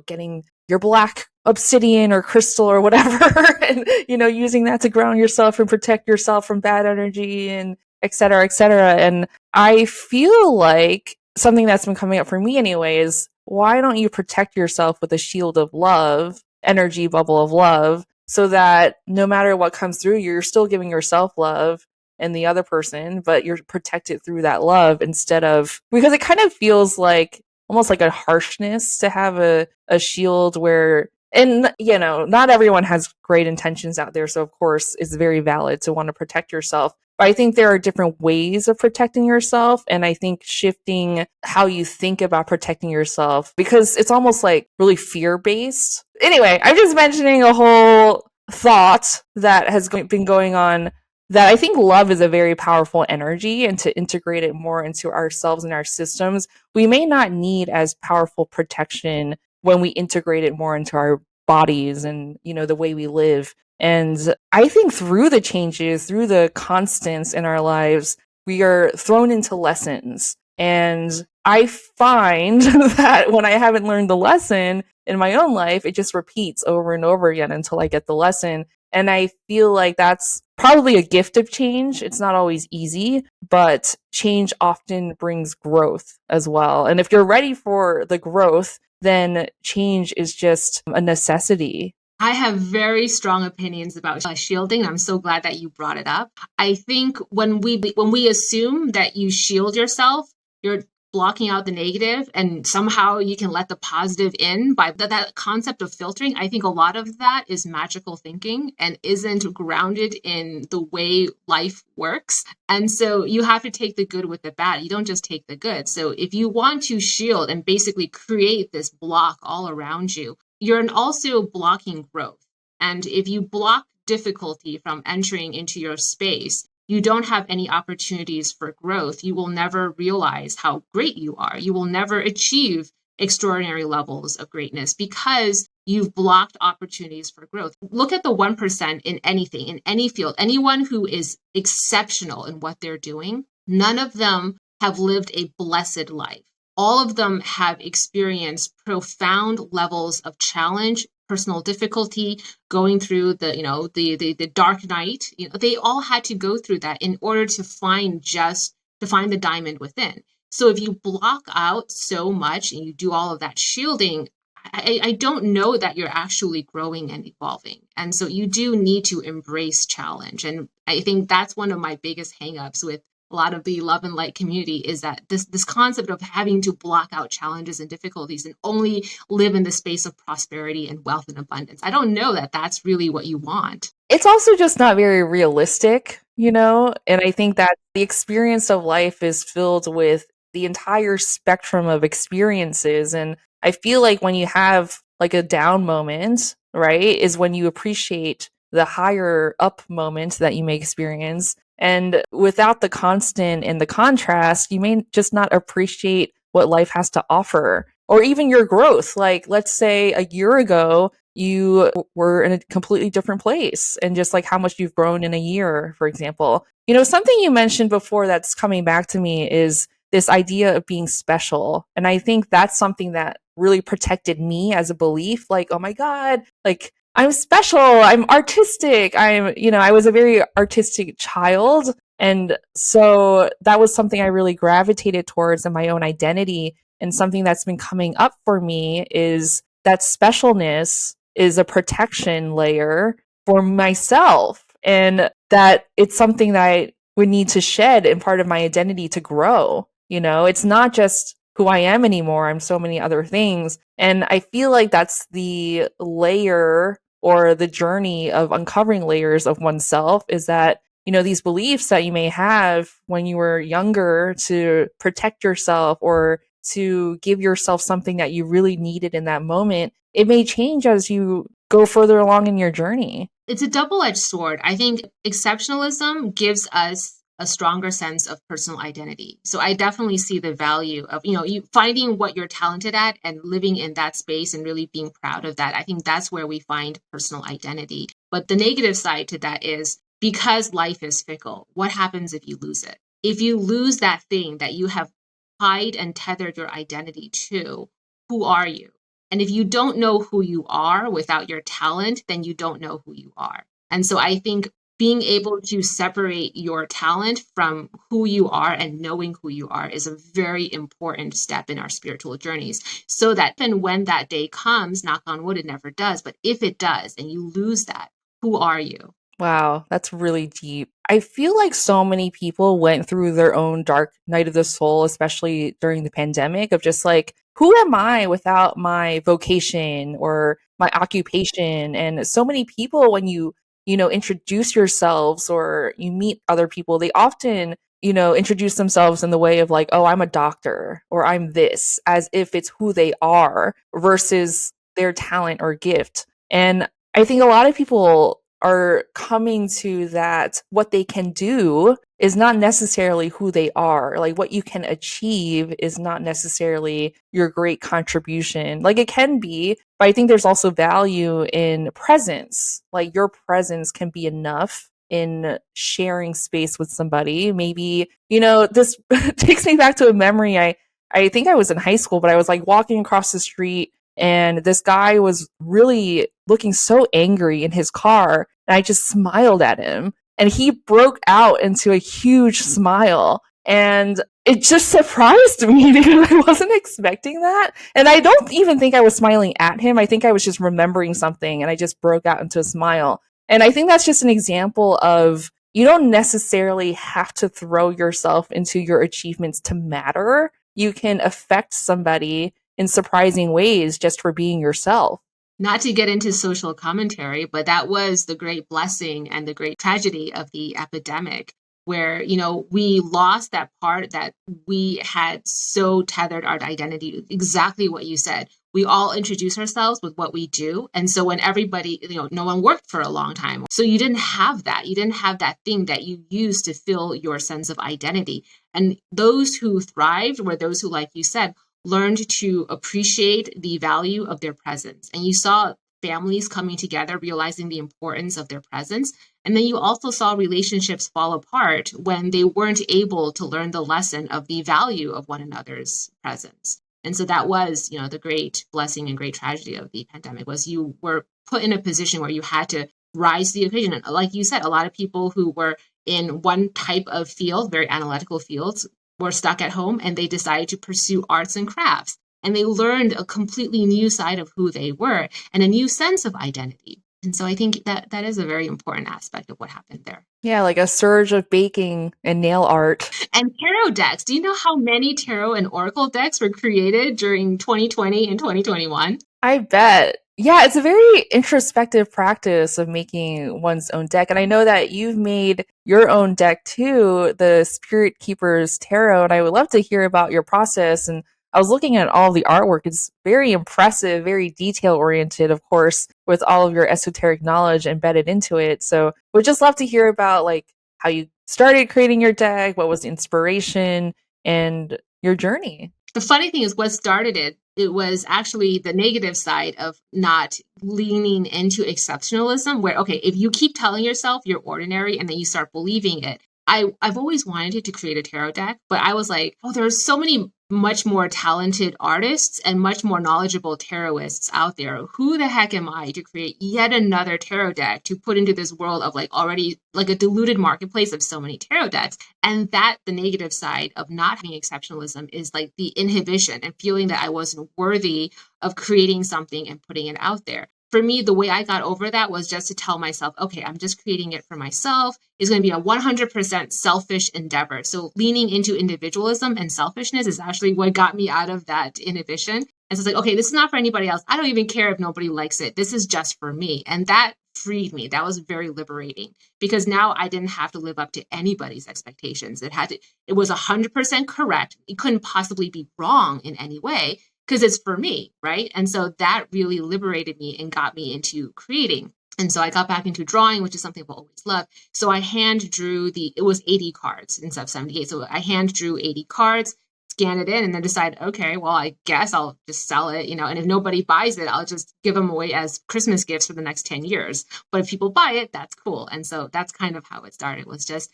getting your black obsidian or crystal or whatever and, using that to ground yourself and protect yourself from bad energy and et cetera, et cetera. And I feel like something that's been coming up for me anyway is, why don't you protect yourself with a shield of love, energy bubble of love, so that no matter what comes through, you're still giving yourself love and the other person, but you're protected through that love, instead of, because it kind of feels like almost like a harshness to have a shield where, and not everyone has great intentions out there. So of course it's very valid to want to protect yourself. But I think there are different ways of protecting yourself. And I think shifting how you think about protecting yourself, because it's almost like really fear based. Anyway, I'm just mentioning a whole thought that has been going on, that I think love is a very powerful energy, and to integrate it more into ourselves and our systems, we may not need as powerful protection when we integrate it more into our bodies and, the way we live. And I think through the changes, through the constants in our lives, we are thrown into lessons. And I find that when I haven't learned the lesson in my own life, it just repeats over and over again until I get the lesson. And I feel like that's probably a gift of change. It's not always easy, but change often brings growth as well. And if you're ready for the growth, then change is just a necessity. I have very strong opinions about shielding. I'm so glad that you brought it up. I think when we assume that you shield yourself, you're blocking out the negative and somehow you can let the positive in by that concept of filtering. I think a lot of that is magical thinking and isn't grounded in the way life works. And so you have to take the good with the bad. You don't just take the good. So if you want to shield and basically create this block all around you, you're also blocking growth. And if you block difficulty from entering into your space, you don't have any opportunities for growth. You will never realize how great you are. You will never achieve extraordinary levels of greatness because you've blocked opportunities for growth. Look at the 1% in anything, in any field. Anyone who is exceptional in what they're doing, none of them have lived a blessed life. All of them have experienced profound levels of challenge, personal difficulty, going through the dark night. They all had to go through that in order to find the diamond within. So if you block out so much and you do all of that shielding, I don't know that you're actually growing and evolving. And so you do need to embrace challenge. And I think that's one of my biggest hangups with a lot of the love and light community, is that this concept of having to block out challenges and difficulties and only live in the space of prosperity and wealth and abundance. I don't know that that's really what you want. It's also just not very realistic, and I think that the experience of life is filled with the entire spectrum of experiences. And I feel like when you have like a down moment, right, is when you appreciate the higher up moments that you may experience. And without the constant and the contrast, you may just not appreciate what life has to offer, or even your growth. Like, let's say a year ago, you were in a completely different place, and just like how much you've grown in a year, for example. Something you mentioned before that's coming back to me is this idea of being special. And I think that's something that really protected me as a belief. Like, oh my God, like I'm special, I'm artistic, I was a very artistic child. And so that was something I really gravitated towards in my own identity. And something that's been coming up for me is that specialness is a protection layer for myself, and that it's something that I would need to shed in part of my identity to grow. It's not just who I am anymore. I'm so many other things. And I feel like that's the layer, or the journey of uncovering layers of oneself, is that, these beliefs that you may have when you were younger to protect yourself or to give yourself something that you really needed in that moment, it may change as you go further along in your journey. It's a double-edged sword. I think exceptionalism gives us a stronger sense of personal identity. So I definitely see the value of, you finding what you're talented at and living in that space and really being proud of that. I think that's where we find personal identity. But the negative side to that is, because life is fickle, what happens if you lose it? If you lose that thing that you have tied and tethered your identity to, who are you? And if you don't know who you are without your talent, then you don't know who you are. And so I think being able to separate your talent from who you are and knowing who you are is a very important step in our spiritual journeys. So that then when that day comes, knock on wood, it never does, but if it does and you lose that, who are you? Wow, that's really deep. I feel like so many people went through their own dark night of the soul, especially during the pandemic, of just like, who am I without my vocation or my occupation? And so many people, when you introduce yourselves or you meet other people, they often, introduce themselves in the way of like, oh, I'm a doctor, or I'm this, as if it's who they are versus their talent or gift. And I think a lot of people are coming to that what they can do is not necessarily who they are. Like, what you can achieve is not necessarily your great contribution. Like, it can be, but I think there's also value in presence. Like, your presence can be enough in sharing space with somebody. Maybe, this takes me back to a memory. I think I was in high school, but I was like walking across the street, and this guy was really looking so angry in his car. And I just smiled at him. And he broke out into a huge smile. And it just surprised me because I wasn't expecting that. And I don't even think I was smiling at him. I think I was just remembering something, and I just broke out into a smile. And I think that's just an example of, you don't necessarily have to throw yourself into your achievements to matter. You can affect somebody in surprising ways just for being yourself. Not to get into social commentary, but that was the great blessing and the great tragedy of the epidemic, where, we lost that part that we had so tethered our identity. Exactly what you said. We all introduce ourselves with what we do. And so when everybody, no one worked for a long time. So you didn't have that. You didn't have that thing that you used to fill your sense of identity. And those who thrived were those who, like you said, learned to appreciate the value of their presence. And you saw families coming together, realizing the importance of their presence. And then you also saw relationships fall apart when they weren't able to learn the lesson of the value of one another's presence. And so that was, the great blessing and great tragedy of the pandemic was you were put in a position where you had to rise to the occasion. And like you said, a lot of people who were in one type of field, very analytical fields, were stuck at home and they decided to pursue arts and crafts. And they learned a completely new side of who they were and a new sense of identity. And so I think that is a very important aspect of what happened there. Yeah, like a surge of baking and nail art. And tarot decks. Do you know how many tarot and oracle decks were created during 2020 and 2021? I bet. Yeah, it's a very introspective practice of making one's own deck. And I know that you've made your own deck too, the Spirit Keepers Tarot. And I would love to hear about your process. And I was looking at all the artwork. It's very impressive, very detail oriented, of course, with all of your esoteric knowledge embedded into it. So we'd just love to hear about like how you started creating your deck, what was the inspiration, and your journey. The funny thing is what started it was actually the negative side of not leaning into exceptionalism, where, okay, if you keep telling yourself you're ordinary and then you start believing it. I've always wanted to create a tarot deck, but I was like, oh, there's so many much more talented artists and much more knowledgeable tarotists out there. Who the heck am I to create yet another tarot deck to put into this world of like already like a diluted marketplace of so many tarot decks? And that the negative side of not having exceptionalism is like the inhibition and feeling that I wasn't worthy of creating something and putting it out there. For me, the way I got over that was just to tell myself, okay, I'm just creating it for myself. It's going to be a 100% selfish endeavor. So leaning into individualism and selfishness is actually what got me out of that inhibition. And so it's like, okay, this is not for anybody else. I don't even care if nobody likes it. This is just for me. And that freed me. That was very liberating because now I didn't have to live up to anybody's expectations. It was 100% correct. It couldn't possibly be wrong in any way, because it's for me, right? And so that really liberated me and got me into creating. And so I got back into drawing, which is something I've always loved. So I hand drew it was 80 cards instead of 78. So I hand drew 80 cards, scanned it in, and then decided, okay, well, I guess I'll just sell it, and if nobody buys it, I'll just give them away as Christmas gifts for the next 10 years. But if people buy it, that's cool. And so that's kind of how it started, was just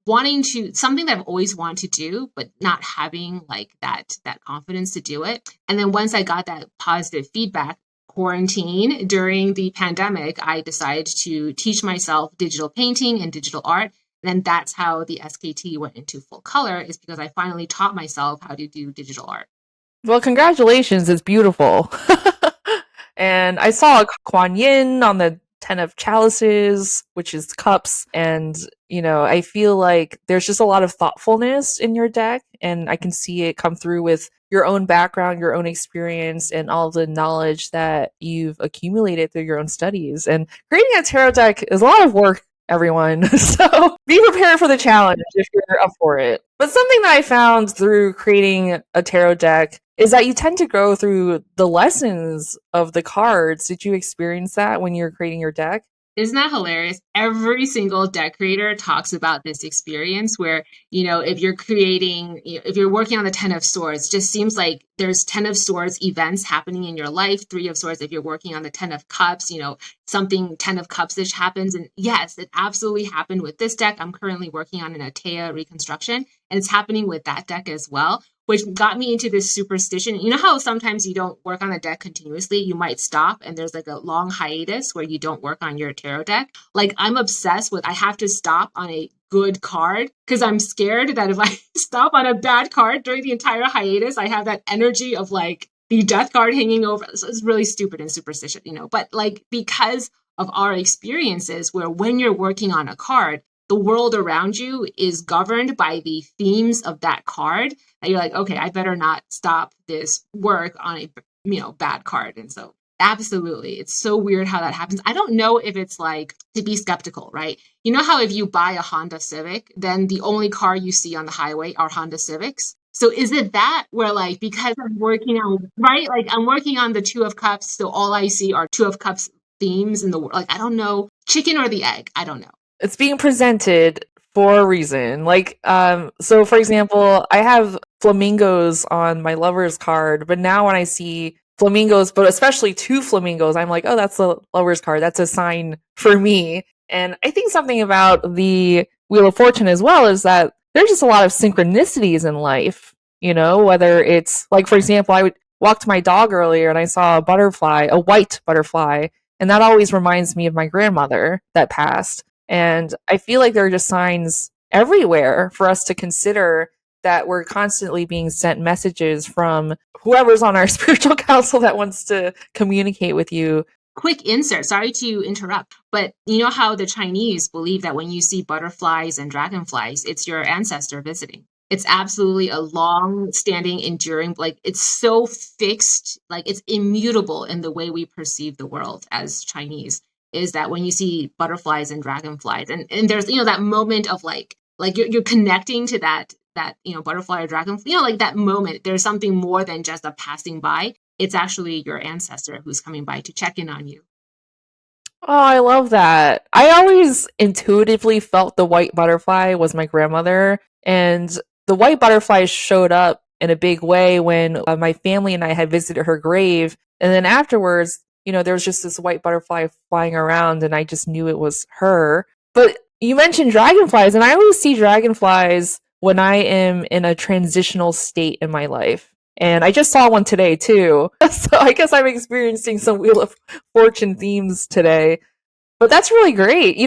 wanting to, something that I've always wanted to do, but not having like that confidence to do it. And then once I got that positive feedback, quarantine during the pandemic, I decided to teach myself digital painting and digital art. And that's how the SKT went into full color, is because I finally taught myself how to do digital art. Well, congratulations. It's beautiful. And I saw Kuan Yin on the 10 of Chalices, which is cups. And, I feel like there's just a lot of thoughtfulness in your deck. And I can see it come through with your own background, your own experience, and all the knowledge that you've accumulated through your own studies. And creating a tarot deck is a lot of work, everyone. So be prepared for the challenge if you're up for it. But something that I found through creating a tarot deck is that you tend to go through the lessons of the cards. Did you experience that when you're creating your deck? Isn't that hilarious? Every single deck creator talks about this experience where, if you're creating, if you're working on the 10 of Swords, just seems like there's 10 of Swords events happening in your life, 3 of Swords. If you're working on the 10 of Cups, something 10 of Cups-ish happens. And yes, it absolutely happened with this deck. I'm currently working on an Atea reconstruction, and it's happening with that deck as well, which got me into this superstition. You know how sometimes you don't work on a deck continuously, you might stop and there's like a long hiatus where you don't work on your tarot deck. Like I'm obsessed with, I have to stop on a good card because I'm scared that if I stop on a bad card during the entire hiatus, I have that energy of like the death card hanging over. So it's really stupid and superstition, but like because of our experiences where when you're working on a card, the world around you is governed by the themes of that card. And you're like, okay, I better not stop this work on a bad card. And so absolutely, it's so weird how that happens. I don't know if it's like to be skeptical, right? You know how if you buy a Honda Civic, then the only car you see on the highway are Honda Civics. So is it that where like, because I'm working on, right? Like I'm working on the 2 of Cups. So all I see are 2 of Cups themes in the world. Like, I don't know, chicken or the egg. I don't know. It's being presented for a reason. Like, so for example, I have flamingos on my lover's card, but now when I see flamingos, but especially 2 flamingos, I'm like, oh, that's a lover's card. That's a sign for me. And I think something about the Wheel of Fortune as well is that there's just a lot of synchronicities in life. whether it's like, for example, I would walked my dog earlier and I saw a butterfly, a white butterfly, and that always reminds me of my grandmother that passed. And I feel like there are just signs everywhere for us to consider that we're constantly being sent messages from whoever's on our spiritual council that wants to communicate with you. Quick insert, sorry to interrupt, but you know how the Chinese believe that when you see butterflies and dragonflies, it's your ancestor visiting. It's absolutely a long-standing, enduring, like it's so fixed, like it's immutable in the way we perceive the world as Chinese, is that when you see butterflies and dragonflies, and there's, that moment of like you're connecting to that, butterfly or dragonfly, like that moment, there's something more than just a passing by. It's actually your ancestor who's coming by to check in on you. Oh, I love that. I always intuitively felt the white butterfly was my grandmother. And the white butterfly showed up in a big way when my family and I had visited her grave. And then afterwards, there was just this white butterfly flying around, and I just knew it was her. But you mentioned dragonflies, and I always see dragonflies when I am in a transitional state in my life. And I just saw one today too. So I guess I'm experiencing some Wheel of Fortune themes today. But that's really great.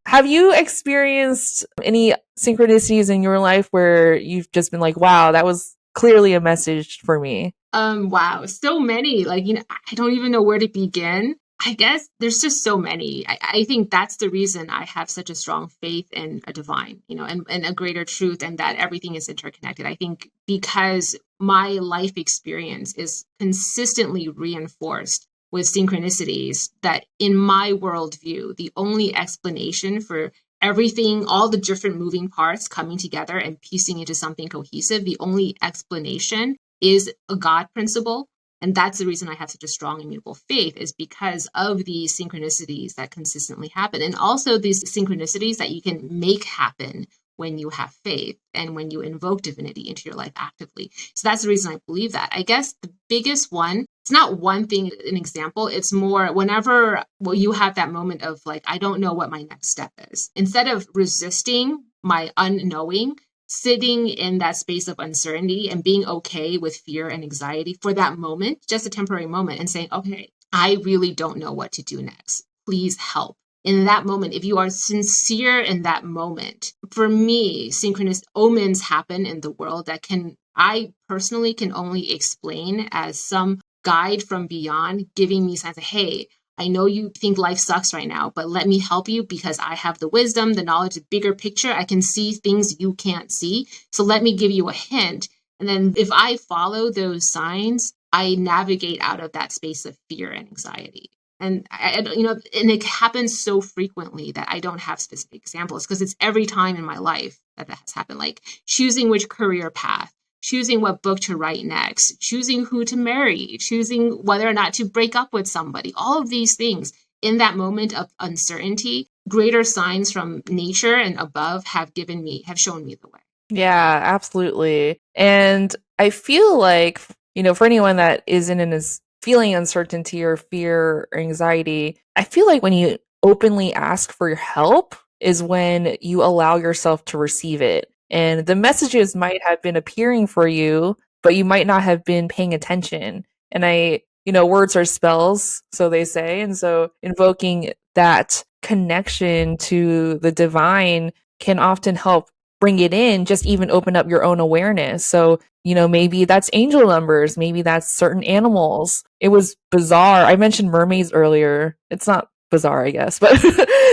Have you experienced any synchronicities in your life where you've just been like, wow, that was clearly a message for me? Wow, so many. Like, I don't even know where to begin. I guess there's just so many. I think that's the reason I have such a strong faith in a divine, and a greater truth, and that everything is interconnected. I think because my life experience is consistently reinforced with synchronicities, that in my worldview, the only explanation for everything, all the different moving parts coming together and piecing into something cohesive, the only explanation is a God principle. And that's the reason I have such a strong immutable faith, is because of these synchronicities that consistently happen. And also these synchronicities that you can make happen when you have faith and when you invoke divinity into your life actively. So that's the reason I believe that. I guess the biggest one, it's not one thing, an example. It's more whenever you have that moment of like, I don't know what my next step is. Instead of resisting my unknowing, sitting in that space of uncertainty and being okay with fear and anxiety for that moment, just a temporary moment, and saying, okay, I really don't know what to do next. Please help. In that moment, if you are sincere in that moment, for me, synchronous omens happen in the world that I personally can only explain as some guide from beyond giving me signs of, hey, I know you think life sucks right now, but let me help you because I have the wisdom, the knowledge, the bigger picture. I can see things you can't see. So let me give you a hint. And then if I follow those signs, I navigate out of that space of fear and anxiety. And and it happens so frequently that I don't have specific examples, because it's every time in my life that has happened, like choosing which career path, choosing what book to write next, choosing who to marry, choosing whether or not to break up with somebody. All of these things in that moment of uncertainty, greater signs from nature and above have shown me the way. Yeah, absolutely. And I feel like, for anyone that is feeling uncertainty or fear or anxiety, I feel like when you openly ask for help is when you allow yourself to receive it. And the messages might have been appearing for you, but you might not have been paying attention. And words are spells, so they say. And so invoking that connection to the divine can often help bring it in, just even open up your own awareness. So, maybe that's angel numbers, maybe that's certain animals. It was bizarre. I mentioned mermaids earlier. It's not bizarre, I guess, but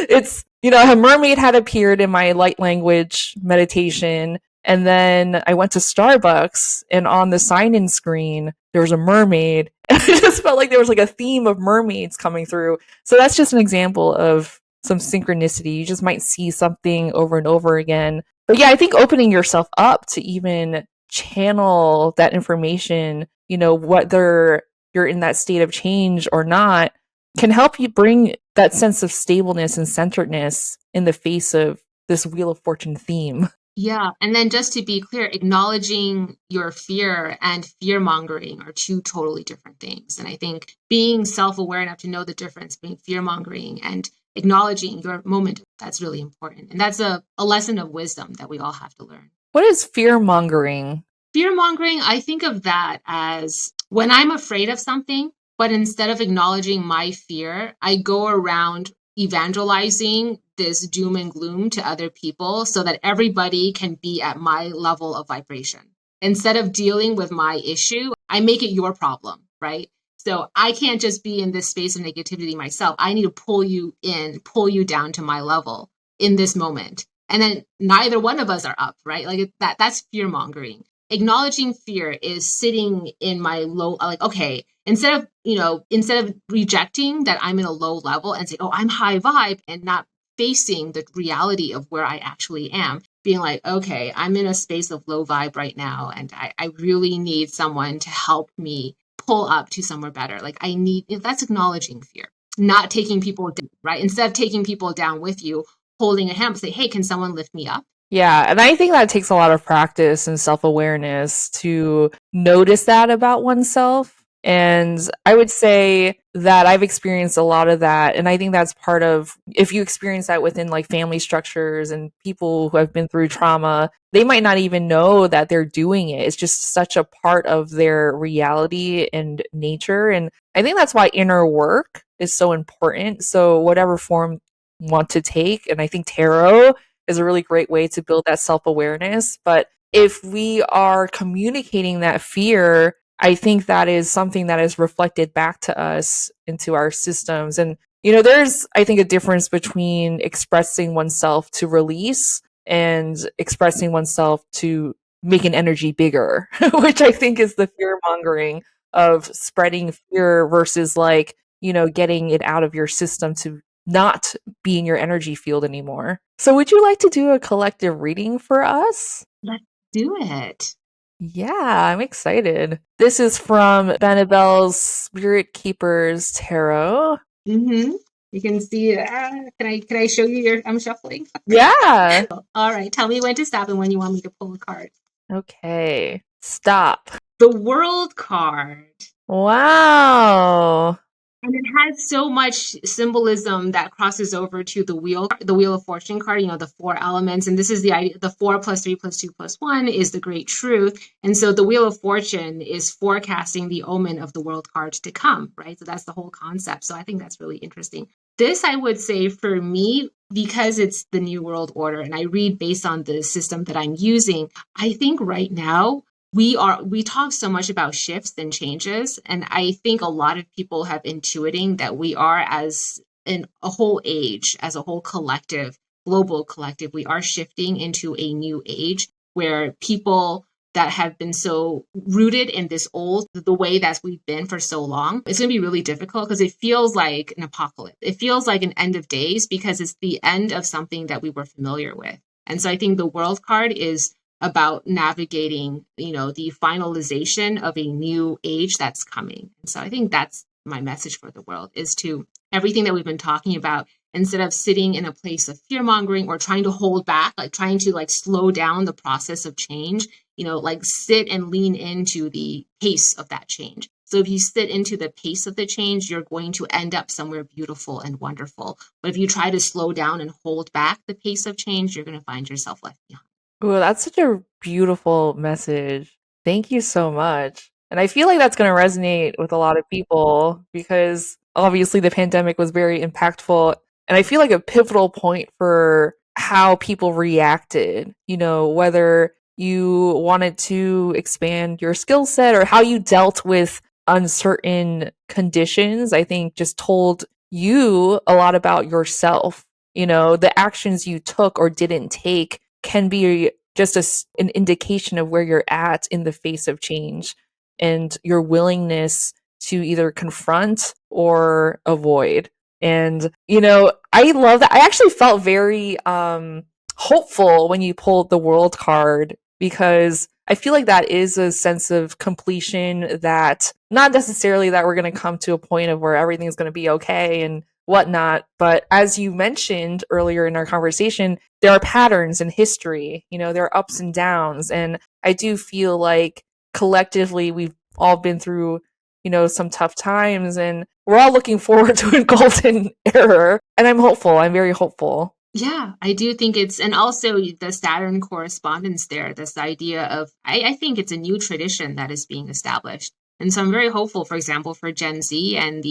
it's, a mermaid had appeared in my light language meditation. And then I went to Starbucks, and on the sign-in screen, there was a mermaid. It just felt like there was like a theme of mermaids coming through. So that's just an example of some synchronicity. You just might see something over and over again. But yeah, I think opening yourself up to even channel that information, whether you're in that state of change or not, can help you bring that sense of stableness and centeredness in the face of this Wheel of Fortune theme. Yeah. And then just to be clear, acknowledging your fear and fear mongering are two totally different things. And I think being self-aware enough to know the difference between fear mongering and acknowledging your moment, that's really important. And that's a lesson of wisdom that we all have to learn. What is fear mongering? Fear mongering, I think of that as when I'm afraid of something, but instead of acknowledging my fear, I go around evangelizing this doom and gloom to other people so that everybody can be at my level of vibration. Instead of dealing with my issue, I make it your problem, right? So I can't just be in this space of negativity myself. I need to pull you in, pull you down to my level in this moment. And then neither one of us are up, right? Like that's fear mongering. Acknowledging fear is sitting in my low, like, okay, instead of rejecting that I'm in a low level and say, oh, I'm high vibe, and not facing the reality of where I actually am, being like, okay, I'm in a space of low vibe right now, and I really need someone to help me pull up to somewhere better. Like that's acknowledging fear, not taking people down, right? Instead of taking people down with you, holding a hand, say, hey, can someone lift me up? Yeah, and I think that takes a lot of practice and self-awareness to notice that about oneself. And I would say that I've experienced a lot of that. And I think that's part of, if you experience that within like family structures and people who have been through trauma, they might not even know that they're doing it. It's just such a part of their reality and nature. And I think that's why inner work is so important. So whatever form you want to take, and I think tarot is a really great way to build that self-awareness. But if we are communicating that fear, I think that is something that is reflected back to us into our systems. And, there's, I think, a difference between expressing oneself to release and expressing oneself to make an energy bigger, which I think is the fear mongering of spreading fear versus like, getting it out of your system to not be in your energy field anymore. So would you like to do a collective reading for us? Let's do it. Yeah, I'm excited. This is from Benebell's Spirit Keepers Tarot. Mm-hmm. You can see, can I show you I'm shuffling? Yeah. All right. Tell me when to stop and when you want me to pull a card. Okay. Stop. The World card. Wow. And it has so much symbolism that crosses over to the Wheel of Fortune card, the 4 elements. And this is the idea, the 4 plus 3 plus 2 plus 1 is the great truth. And so the Wheel of Fortune is forecasting the omen of the World card to come, right? So that's the whole concept. So I think that's really interesting. This, I would say, for me, because it's the New World Order and I read based on the system that I'm using, I think right now, we talk so much about shifts and changes, and I think a lot of people have intuiting that we are, as in a whole age, as a whole collective, global collective, we are shifting into a new age where people that have been so rooted in this the way that we've been for so long, it's going to be really difficult because it feels like an apocalypse. It feels like an end of days because it's the end of something that we were familiar with. And so I think the World card is about navigating, the finalization of a new age that's coming. And so I think that's my message for the world, is to everything that we've been talking about, instead of sitting in a place of fear mongering or trying to hold back, like trying to slow down the process of change, sit and lean into the pace of that change. So if you sit into the pace of the change, you're going to end up somewhere beautiful and wonderful. But if you try to slow down and hold back the pace of change, you're going to find yourself left behind. Ooh, that's such a beautiful message. Thank you so much. And I feel like that's going to resonate with a lot of people because obviously the pandemic was very impactful. And I feel like a pivotal point for how people reacted, whether you wanted to expand your skill set or how you dealt with uncertain conditions, I think just told you a lot about yourself. The actions you took or didn't take can be just an indication of where you're at in the face of change and your willingness to either confront or avoid. And, I love that. I actually felt very hopeful when you pulled the World card because I feel like that is a sense of completion, that not necessarily that we're going to come to a point of where everything's going to be okay and whatnot. But as you mentioned earlier in our conversation, there are patterns in history, there are ups and downs. And I do feel like collectively we've all been through, some tough times and we're all looking forward to a golden era. And I'm hopeful. I'm very hopeful. Yeah, I do think and also the Saturn correspondence there, this idea of, I think it's a new tradition that is being established. And so I'm very hopeful, for example, for Gen Z and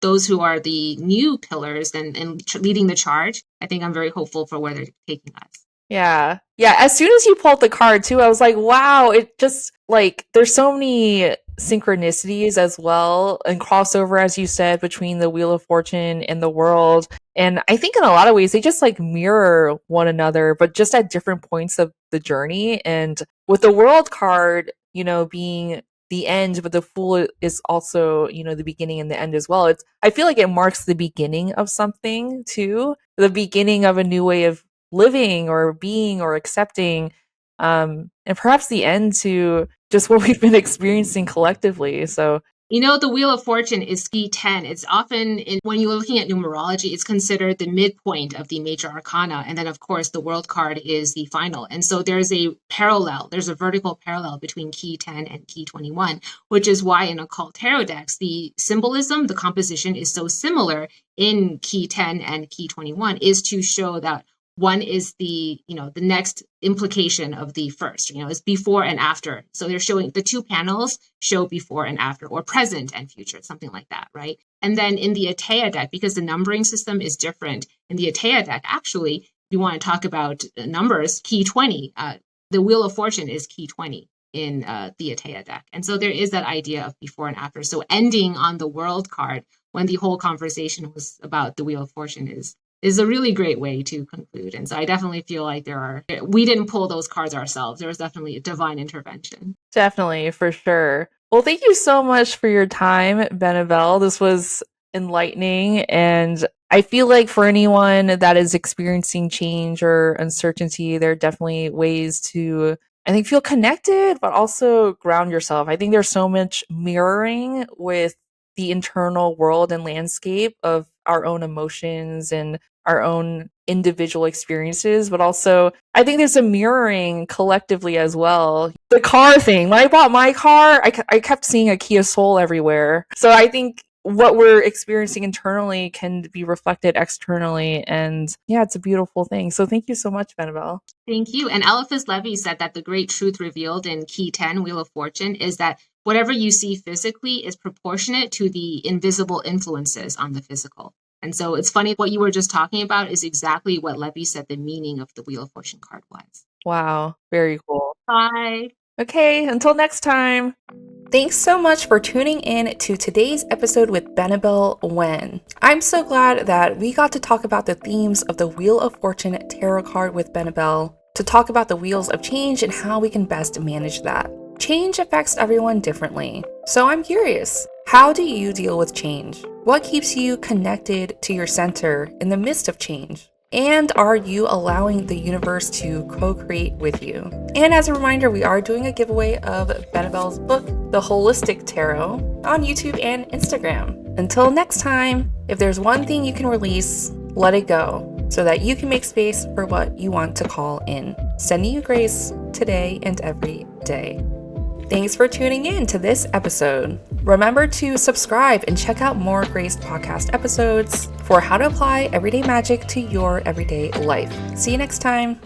those who are the new pillars and leading the charge. I think I'm very hopeful for where they're taking us. Yeah. Yeah. As soon as you pulled the card too, I was like, wow, it just like there's so many synchronicities as well and crossover, as you said, between the Wheel of Fortune and the world. And I think in a lot of ways, they just like mirror one another, but just at different points of the journey. And with the world card, being the end, but the Fool is also, the beginning and the end as well. I feel like it marks the beginning of something too, the beginning of a new way of living or being or accepting, and perhaps the end to just what we've been experiencing collectively. So The Wheel of Fortune is key 10. It's often, when you're looking at numerology, it's considered the midpoint of the major arcana. And then, of course, the world card is the final. And so there's a vertical parallel between key 10 and key 21, which is why in occult tarot decks, the symbolism, the composition is so similar in key 10 and key 21, is to show that one is the next implication of the first, is before and after. So they're showing the two panels show before and after, or present and future, something like that, right? And then in the Atea deck, because the numbering system is different, in the Atea deck, actually, if you want to talk about numbers, key 20, the Wheel of Fortune is key 20 in the Atea deck. And so there is that idea of before and after. So ending on the world card when the whole conversation was about the Wheel of Fortune is a really great way to conclude. And so I definitely feel like we didn't pull those cards ourselves. There was definitely a divine intervention. Definitely, for sure. Well, thank you so much for your time, Benebell. This was enlightening. And I feel like for anyone that is experiencing change or uncertainty, there are definitely ways to, I think, feel connected, but also ground yourself. I think there's so much mirroring with the internal world and landscape of our own emotions and our own individual experiences, but also I think there's a mirroring collectively as well. The car thing, when I bought my car, I kept seeing a Kia Soul everywhere. So I think what we're experiencing internally can be reflected externally. And yeah, it's a beautiful thing. So thank you so much, Benebell. Thank you. And Eliphas Levi said that the great truth revealed in Key 10, Wheel of Fortune, is that whatever you see physically is proportionate to the invisible influences on the physical. And so it's funny, what you were just talking about is exactly what Levi said the meaning of the Wheel of Fortune card was. Wow. Very cool. Bye. Okay, until next time. Thanks so much for tuning in to today's episode with Benebell Wen. I'm so glad that we got to talk about the themes of the Wheel of Fortune tarot card with Benebell, to talk about the wheels of change and how we can best manage that. Change affects everyone differently, so I'm curious, how do you deal with change? What keeps you connected to your center in the midst of change? And are you allowing the universe to co-create with you? And as a reminder, we are doing a giveaway of Benebell's book, The Holistic Tarot, on YouTube and Instagram. Until next time, if there's one thing you can release, let it go, so that you can make space for what you want to call in. Sending you grace today and every day. Thanks for tuning in to this episode. Remember to subscribe and check out more Graced podcast episodes for how to apply everyday magic to your everyday life. See you next time.